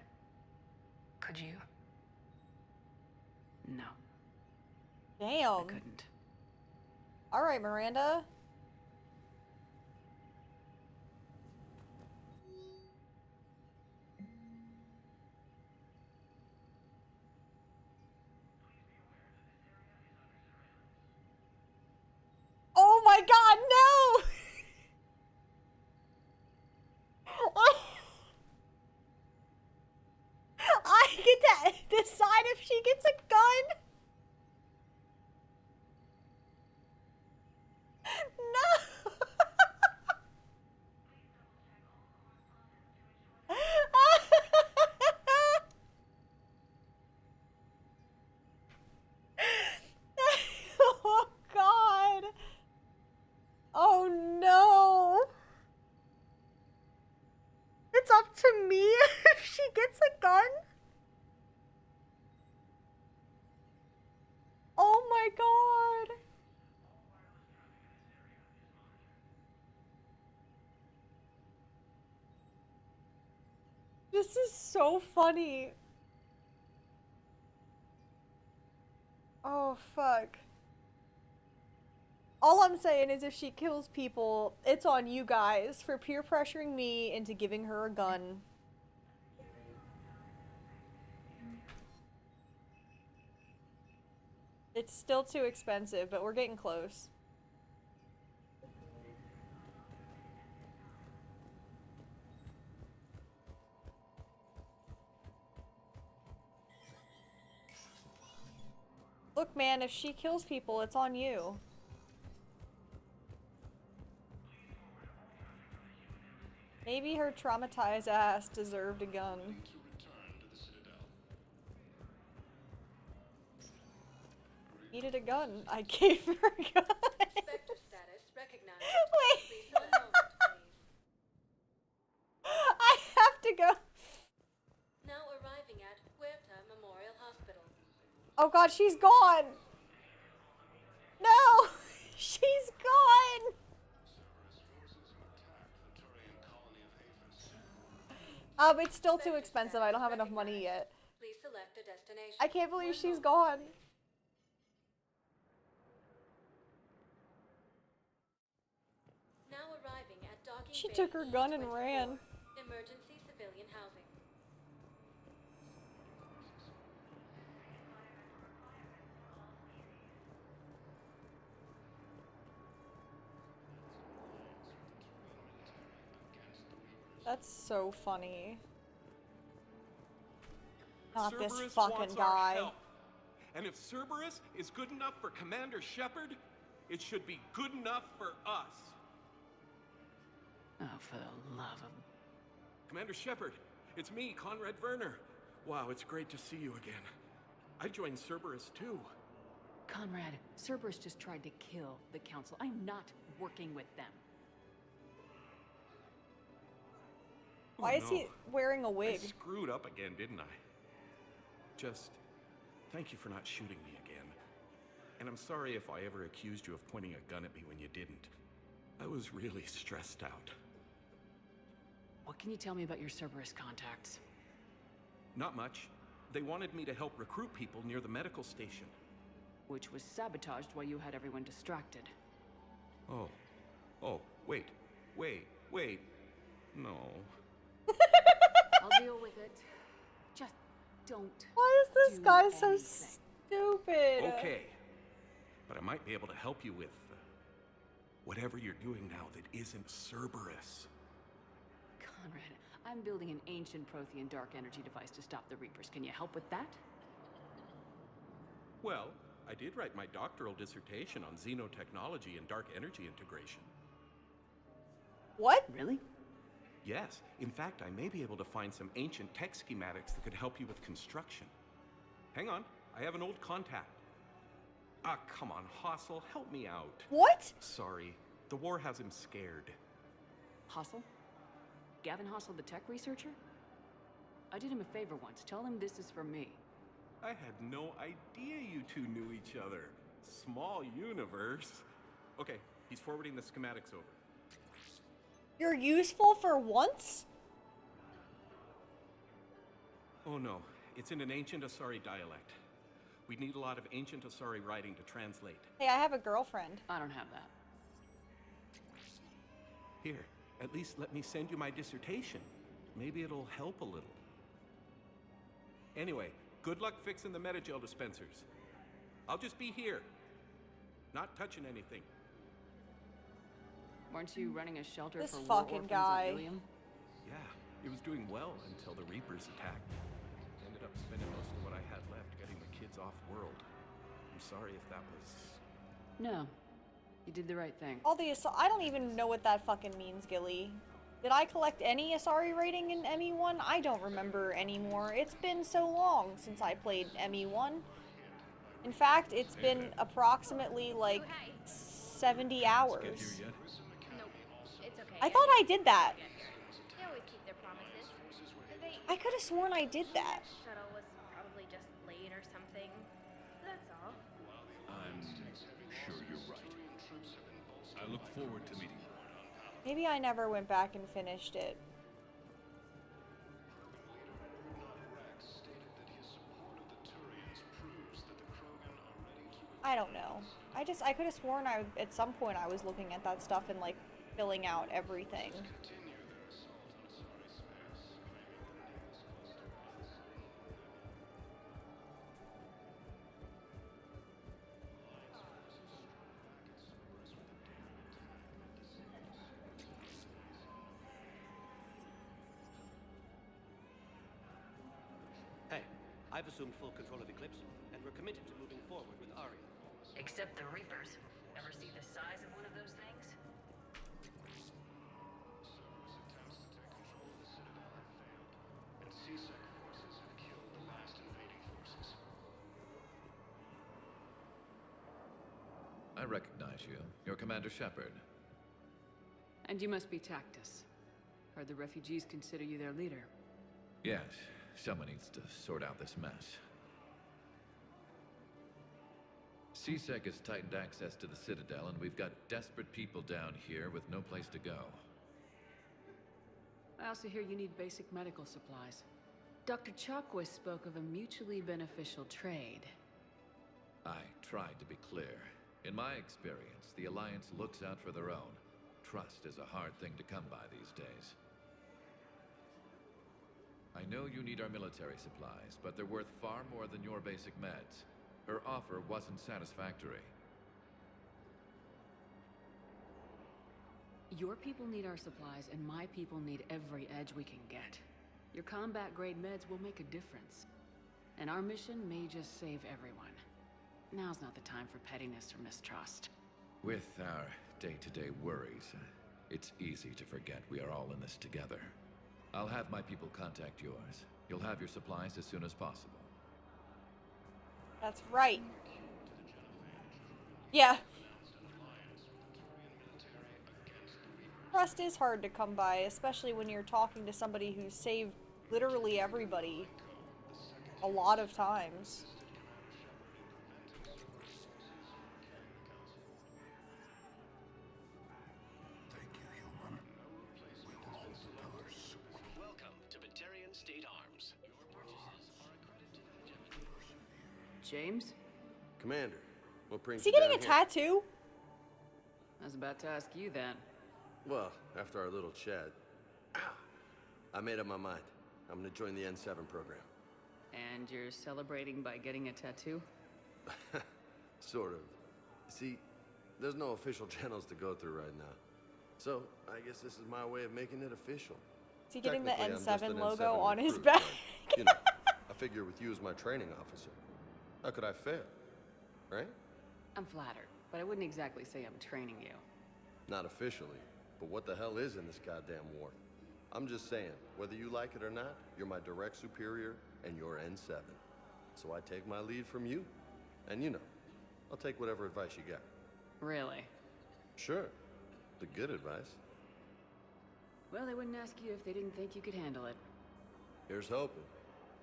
Could you? No. Damn. I couldn't. All right, Miranda. Oh my God, no! I get to decide if she gets a gun. No. Oh God. Oh no. It's up to me if she gets a gun. Oh my God. This is so funny. Oh fuck. All I'm saying is if she kills people, it's on you guys for peer pressuring me into giving her a gun. It's still too expensive, but we're getting close. Look, man, if she kills people, it's on you. Maybe her traumatized ass deserved a gun. Needed a gun. I gave her a gun. Spectre status recognized. Wait. Please one moment, please. I have to go. Now arriving at Huerta Memorial Hospital. Oh God, she's gone. No, she's gone. It's still too expensive. I don't have enough money yet. Please select a destination. I can't believe she's gone. Now arriving at docking She bay took her gun and E24, ran. Emergency civilian housing. That's so funny. Not this Cerberus fucking wants our guy. help. And if Cerberus is good enough for Commander Shepard, it should be good enough for us. Oh, for the love of... Commander Shepard, it's me, Conrad Werner. Wow, it's great to see you again. I joined Cerberus too. Conrad, Cerberus just tried to kill the Council. I'm not working with them. Why is he wearing a wig? I screwed up again, didn't I? Just thank you for not shooting me again. And I'm sorry if I ever accused you of pointing a gun at me when you didn't. I was really stressed out. What can you tell me about your Cerberus contacts? Not much. They wanted me to help recruit people near the medical station. Which was sabotaged while you had everyone distracted. Oh, wait. No. I'll deal with it. Just don't. Why is this do guy so anything. stupid? Okay. But I might be able to help you with whatever you're doing now that isn't Cerberus. Conrad, I'm building an ancient Prothean dark energy device to stop the Reapers. Can you help with that? Well, I did write my doctoral dissertation on xenotechnology and dark energy integration. What? Really? Yes. In fact, I may be able to find some ancient tech schematics that could help you with construction. Hang on. I have an old contact. Ah, come on, Hossel. Help me out. What? Sorry. The war has him scared. Hossel? Gavin Hossel, the tech researcher? I did him a favor once. Tell him this is for me. I had no idea you two knew each other. Small universe. Okay, he's forwarding the schematics over. You're useful for once? Oh no, it's in an ancient Asari dialect. We need a lot of ancient Asari writing to translate. Hey, I have a girlfriend. I don't have that. Here, at least let me send you my dissertation. Maybe it'll help a little. Anyway, good luck fixing the Metagel dispensers. I'll just be here. Not touching anything. Weren't you running a shelter This for fucking war orphans guy. on Ilium? Yeah, it was doing well until the Reapers attacked. Ended up spending most of what I had left getting the kids off-world. I'm sorry if that was... No. You did the right thing. All the I don't even know what that fucking means, Gilly. Did I collect any Asari rating in ME1? I don't remember anymore. It's been so long since I played ME1. In fact, it's been approximately like 70 hours. Nope, it's okay. I thought I did that. They always keep their promises. I could have sworn I did that. Shuttle was probably just late or something. That's all. I'm sure you're right. I look forward to meeting you. Maybe I never went back and finished it. I don't know. I could have sworn at some point I was looking at that stuff and like filling out everything. Hey, I've assumed full control of Eclipse, and we're committed to moving forward with Aria. Except the Reapers. Ever see the size of one of those things? And CSEC forces have killed the last invading forces. I recognize you. You're Commander Shepard. And you must be Tactus. Heard the refugees consider you their leader. Yes, someone needs to sort out this mess. CSEC has tightened access to the Citadel, and we've got desperate people down here with no place to go. I also hear you need basic medical supplies. Dr. Chakwas spoke of a mutually beneficial trade. I tried to be clear. In my experience, the Alliance looks out for their own. Trust is a hard thing to come by these days. I know you need our military supplies, but they're worth far more than your basic meds. Her offer wasn't satisfactory. Your people need our supplies, and my people need every edge we can get. Your combat-grade meds will make a difference. And our mission may just save everyone. Now's not the time for pettiness or mistrust. With our day-to-day worries, it's easy to forget we are all in this together. I'll have my people contact yours. You'll have your supplies as soon as possible. That's right. Yeah. Trust is hard to come by, especially when you're talking to somebody who's saved literally everybody a lot of times. James? Commander, what brings Is he you getting a down here? tattoo? I was about to ask you that. Well, after our little chat, I made up my mind. I'm gonna join the N7 program. And you're celebrating by getting a tattoo? Sort of. See, there's no official channels to go through right now. So, I guess this is my way of making it official. Is he getting the Technically, I'm just N7 an logo N7 on his recruit, back? but, you know, I figure with you as my training officer, how could I fail? Right? I'm flattered, but I wouldn't exactly say I'm training you. Not officially, but what the hell is in this goddamn war? I'm just saying, whether you like it or not, you're my direct superior, and you're N7. So I take my lead from you. And you know, I'll take whatever advice you got. Really? Sure. The good advice. Well, they wouldn't ask you if they didn't think you could handle it. Here's hoping.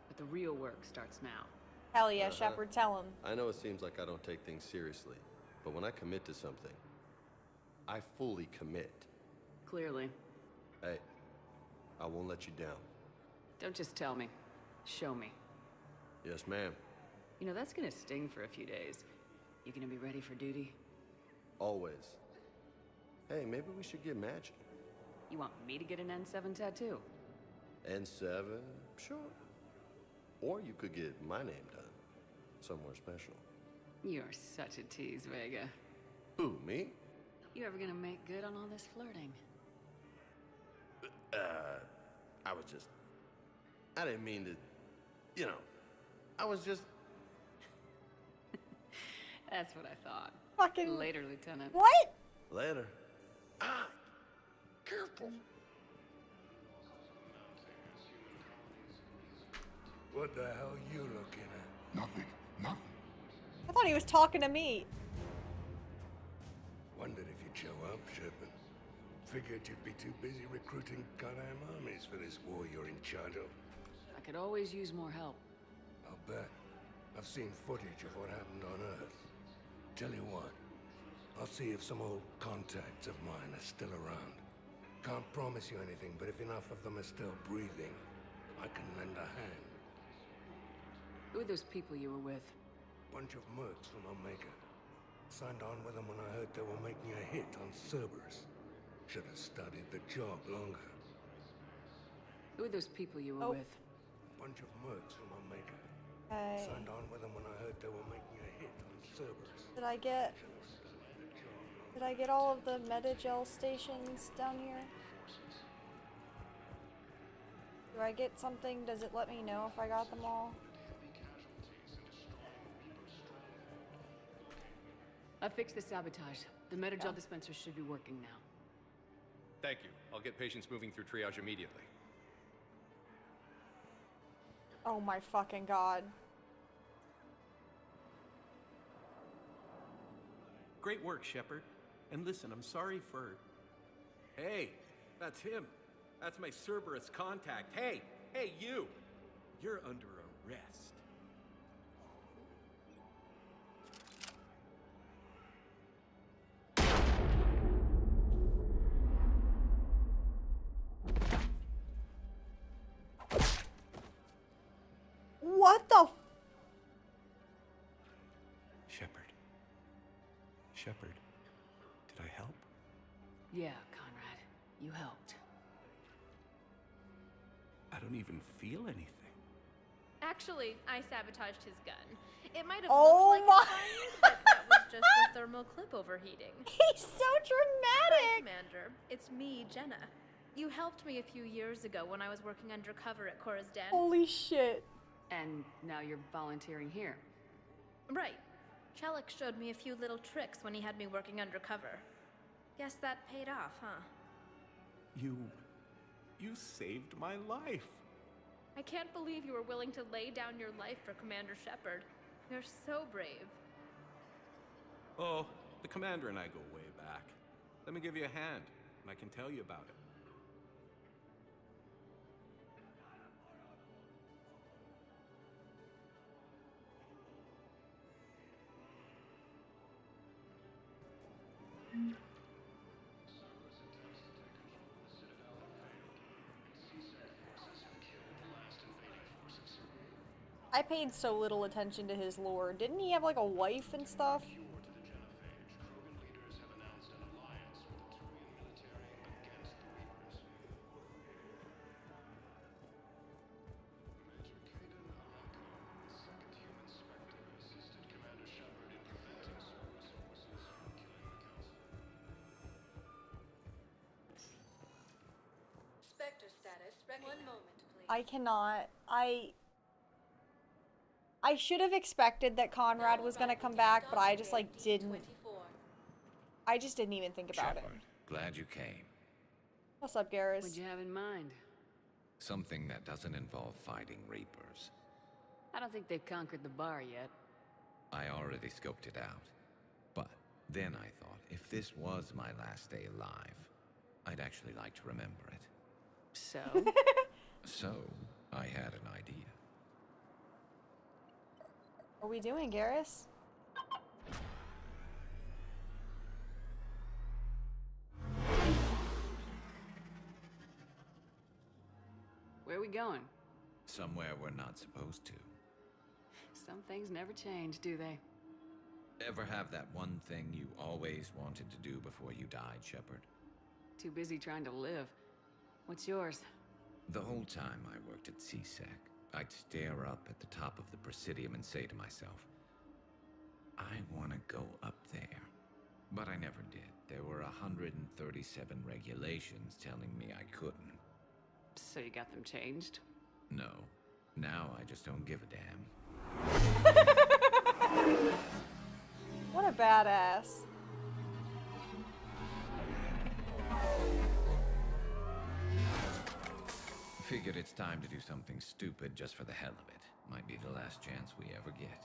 But the real work starts now. Hell yeah, Shepard, tell him. I know it seems like I don't take things seriously, but when I commit to something, I fully commit. Clearly. Hey, I won't let you down. Don't just tell me. Show me. Yes, ma'am. You know, that's gonna sting for a few days. You gonna be ready for duty? Always. Hey, maybe we should get matching. You want me to get an N7 tattoo? N7? Sure. Or you could get my name done. Somewhere special. You're such a tease, Vega. Who, me? You ever gonna make good on all this flirting? I was just... I didn't mean to... You know, I was just... That's what I thought. Fucking... Later, Lieutenant. What? Later. Careful. What the hell you looking at? Nothing. Nothing. I thought he was talking to me. Wondered if you'd show up, Shepard. Figured you'd be too busy recruiting goddamn armies for this war you're in charge of. I could always use more help. I'll bet. I've seen footage of what happened on Earth. Tell you what, I'll see if some old contacts of mine are still around. Can't promise you anything, but if enough of them are still breathing, I can lend a hand. Who are those people you were with? Bunch of mercs from Omega. Signed on with them when I heard they were making a hit on Cerberus. Should have studied the job longer. Who are those people you were with? Bunch of mercs from Omega. Okay. Signed on with them when I heard they were making a hit on Cerberus. Did I get all of the Metagel stations down here? Do I get something? Does it let me know if I got them all? I fixed the sabotage. The Metagel dispenser should be working now. Thank you. I'll get patients moving through triage immediately. Oh my fucking god. Great work, Shepard. And listen, I'm sorry for... Hey, that's him. That's my Cerberus contact. Hey, you! You're under arrest. What the f- Shepard, did I help? Yeah, Conrad. You helped. I don't even feel anything. Actually, I sabotaged his gun. It might have Oh looked like it fired, but that was just the thermal clip overheating. He's so dramatic! Hi, Commander. It's me, Jenna. You helped me a few years ago when I was working undercover at Cora's Den. Holy shit. And now you're volunteering here. Right. Chelik showed me a few little tricks when he had me working undercover. Guess that paid off, huh? You saved my life. I can't believe you were willing to lay down your life for Commander Shepard. You're so brave. Oh, the commander and I go way back. Let me give you a hand, and I can tell you about it. I paid so little attention to his lore. Didn't he have like a wife and stuff? Spectre status. One moment, please. I cannot. I should have expected that Conrad was gonna come back, but I just like didn't. I just didn't even think about it. Glad you came. What's up, Garrus? What'd you have in mind? Something that doesn't involve fighting Reapers. I don't think they've conquered the bar yet. I already scoped it out. But then I thought, if this was my last day alive, I'd actually like to remember it. So? So, I had an idea. What are we doing, Garrus? Where are we going? Somewhere we're not supposed to. Some things never change, do they? Ever have that one thing you always wanted to do before you died, Shepard? Too busy trying to live. What's yours? The whole time I worked at CSEC, I'd stare up at the top of the Presidium and say to myself, I want to go up there. But I never did. There were 137 regulations telling me I couldn't. So you got them changed? No. Now I just don't give a damn. What a badass. Figured it's time to do something stupid just for the hell of it. Might be the last chance we ever get.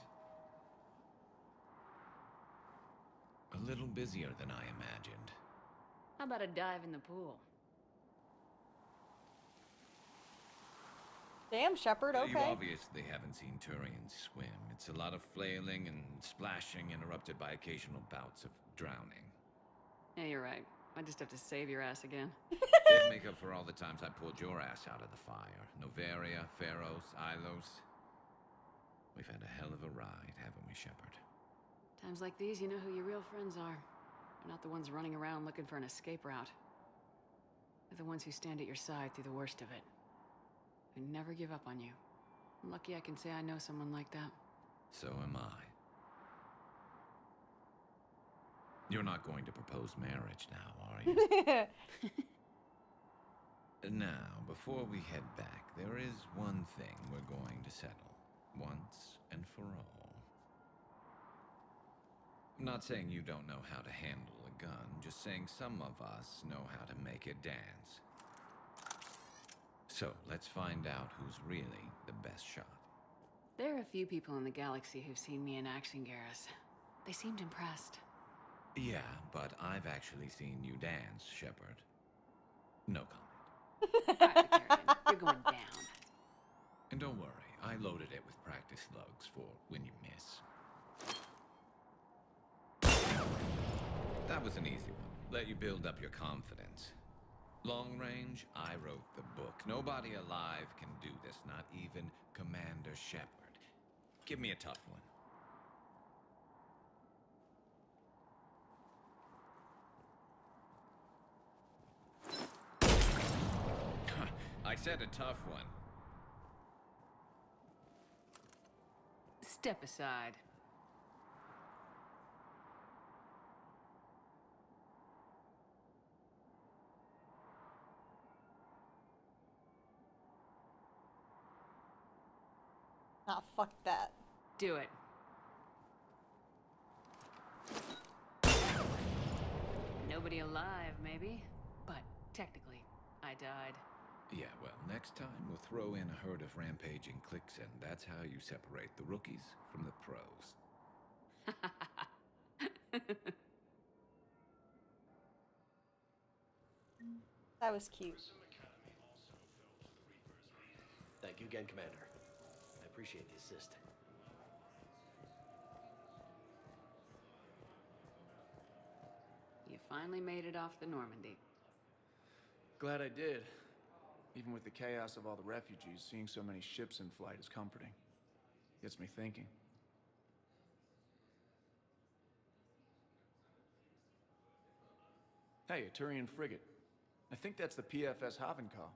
A little busier than I imagined. How about a dive in the pool? Damn, Shepard, okay. You obviously haven't seen Turians swim. It's a lot of flailing and splashing interrupted by occasional bouts of drowning. Yeah, you're right. I just have to save your ass again. It'd make up for all the times I pulled your ass out of the fire. Novaria, Pharos, Ilos. We've had a hell of a ride, haven't we, Shepard? Times like these, you know who your real friends are. They're not the ones running around looking for an escape route. They're the ones who stand at your side through the worst of it. Who never give up on you. I'm lucky I can say I know someone like that. So am I. You're not going to propose marriage now, are you? Now, before we head back, there is one thing we're going to settle. Once and for all. I'm not saying you don't know how to handle a gun, just saying some of us know how to make it dance. So, let's find out who's really the best shot. There are a few people in the galaxy who've seen me in action, Garrus. They seemed impressed. Yeah, but I've actually seen you dance, Shepard. No comment. You're going down. And don't worry, I loaded it with practice slugs for when you miss. That was an easy one. Let you build up your confidence. Long range, I wrote the book. Nobody alive can do this, not even Commander Shepard. Give me a tough one. I said a tough one. Step aside. Ah, fuck that. Do it. Nobody alive, maybe? But technically, I died. Yeah, well, next time we'll throw in a herd of rampaging cliques, and that's how you separate the rookies from the pros. That was cute. Thank you again, Commander. I appreciate the assist. You finally made it off the Normandy. Glad I did. Even with the chaos of all the refugees, seeing so many ships in flight is comforting. Gets me thinking. Hey, a Turian frigate. I think that's the PFS Havenkal.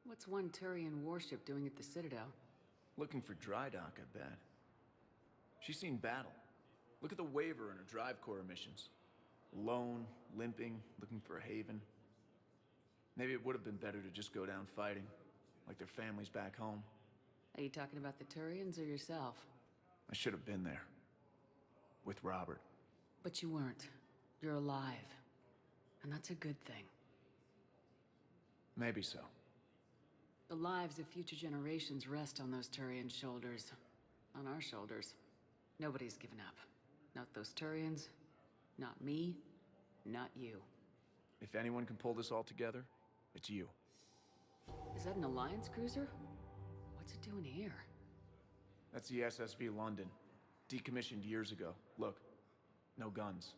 What's one Turian warship doing at the Citadel? Looking for dry dock, I bet. She's seen battle. Look at the waiver in her drive core emissions. Alone, limping, looking for a haven. Maybe it would have been better to just go down fighting, like their families back home. Are you talking about the Turians or yourself? I should have been there. With Robert. But you weren't. You're alive. And that's a good thing. Maybe so. The lives of future generations rest on those Turian shoulders. On our shoulders. Nobody's given up. Not those Turians, not me, not you. If anyone can pull this all together, it's you. Is that an Alliance cruiser? What's it doing here? That's the SSV London. Decommissioned years ago. Look, no guns.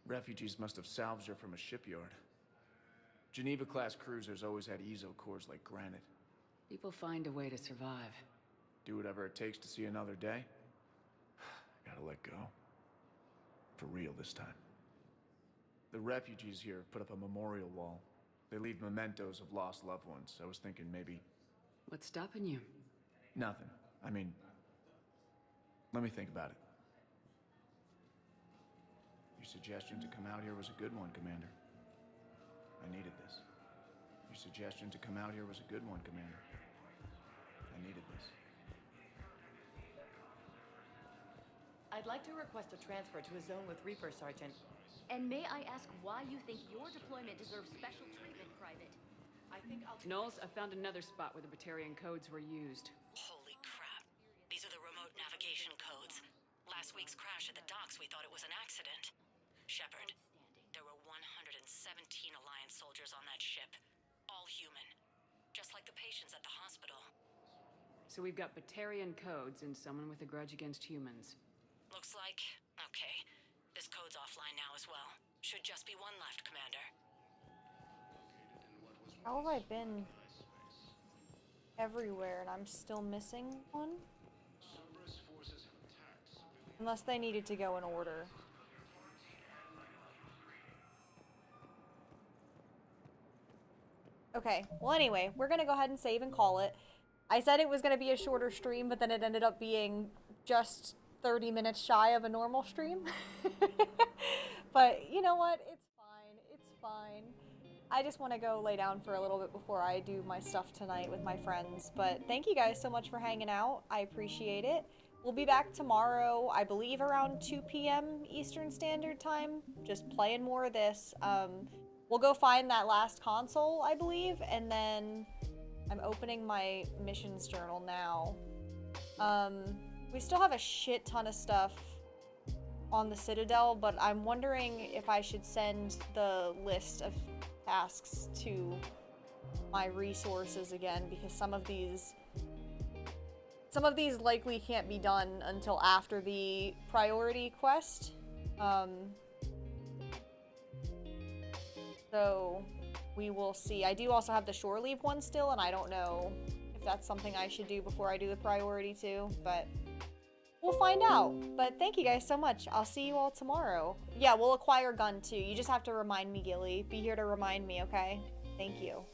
Refugees must have salvaged her from a shipyard. Geneva-class cruisers always had ezo cores like granite. People find a way to survive. Do whatever it takes to see another day. Gotta let go. For real this time. The refugees here have put up a memorial wall. They leave mementos of lost loved ones. I was thinking maybe... What's stopping you? Nothing. I mean... Let me think about it. Your suggestion to come out here was a good one, Commander. I needed this. Your suggestion to come out here was a good one, Commander. I needed this. I'd like to request a transfer to a zone with Reaper, Sergeant. And may I ask why you think your deployment deserves special treatment, Private? I think I'll... Knowles, I found another spot where the Batarian codes were used. Holy crap. These are the remote navigation codes. Last week's crash at the docks, we thought it was an accident. Shepard, there were 117 Alliance soldiers on that ship. All human. Just like the patients at the hospital. So we've got Batarian codes and someone with a grudge against humans. Looks like... okay. This code's offline now as well. Should just be one left, Commander. How have I been everywhere and I'm still missing one? Unless they needed to go in order. Okay, well anyway, we're gonna go ahead and save and call it. I said it was gonna be a shorter stream, but then it ended up being just 30 minutes shy of a normal stream. But you know what? It's fine. It's fine. I just want to go lay down for a little bit before I do my stuff tonight with my friends. But thank you guys so much for hanging out. I appreciate it. We'll be back tomorrow, I believe around 2 p.m. Eastern Standard Time. Just playing more of this. We'll go find that last console, I believe. And then I'm opening my missions journal now. We still have a shit ton of stuff on the Citadel, but I'm wondering if I should send the list of tasks to my resources again, because some of these likely can't be done until after the priority quest. So we will see. I do also have the shore leave one still, and I don't know if that's something I should do before I do the priority too, but we'll find out. But thank you guys so much. I'll see you all tomorrow. Yeah, we'll acquire gun too. You just have to remind me, Gilly. Be here to remind me, okay? Thank you.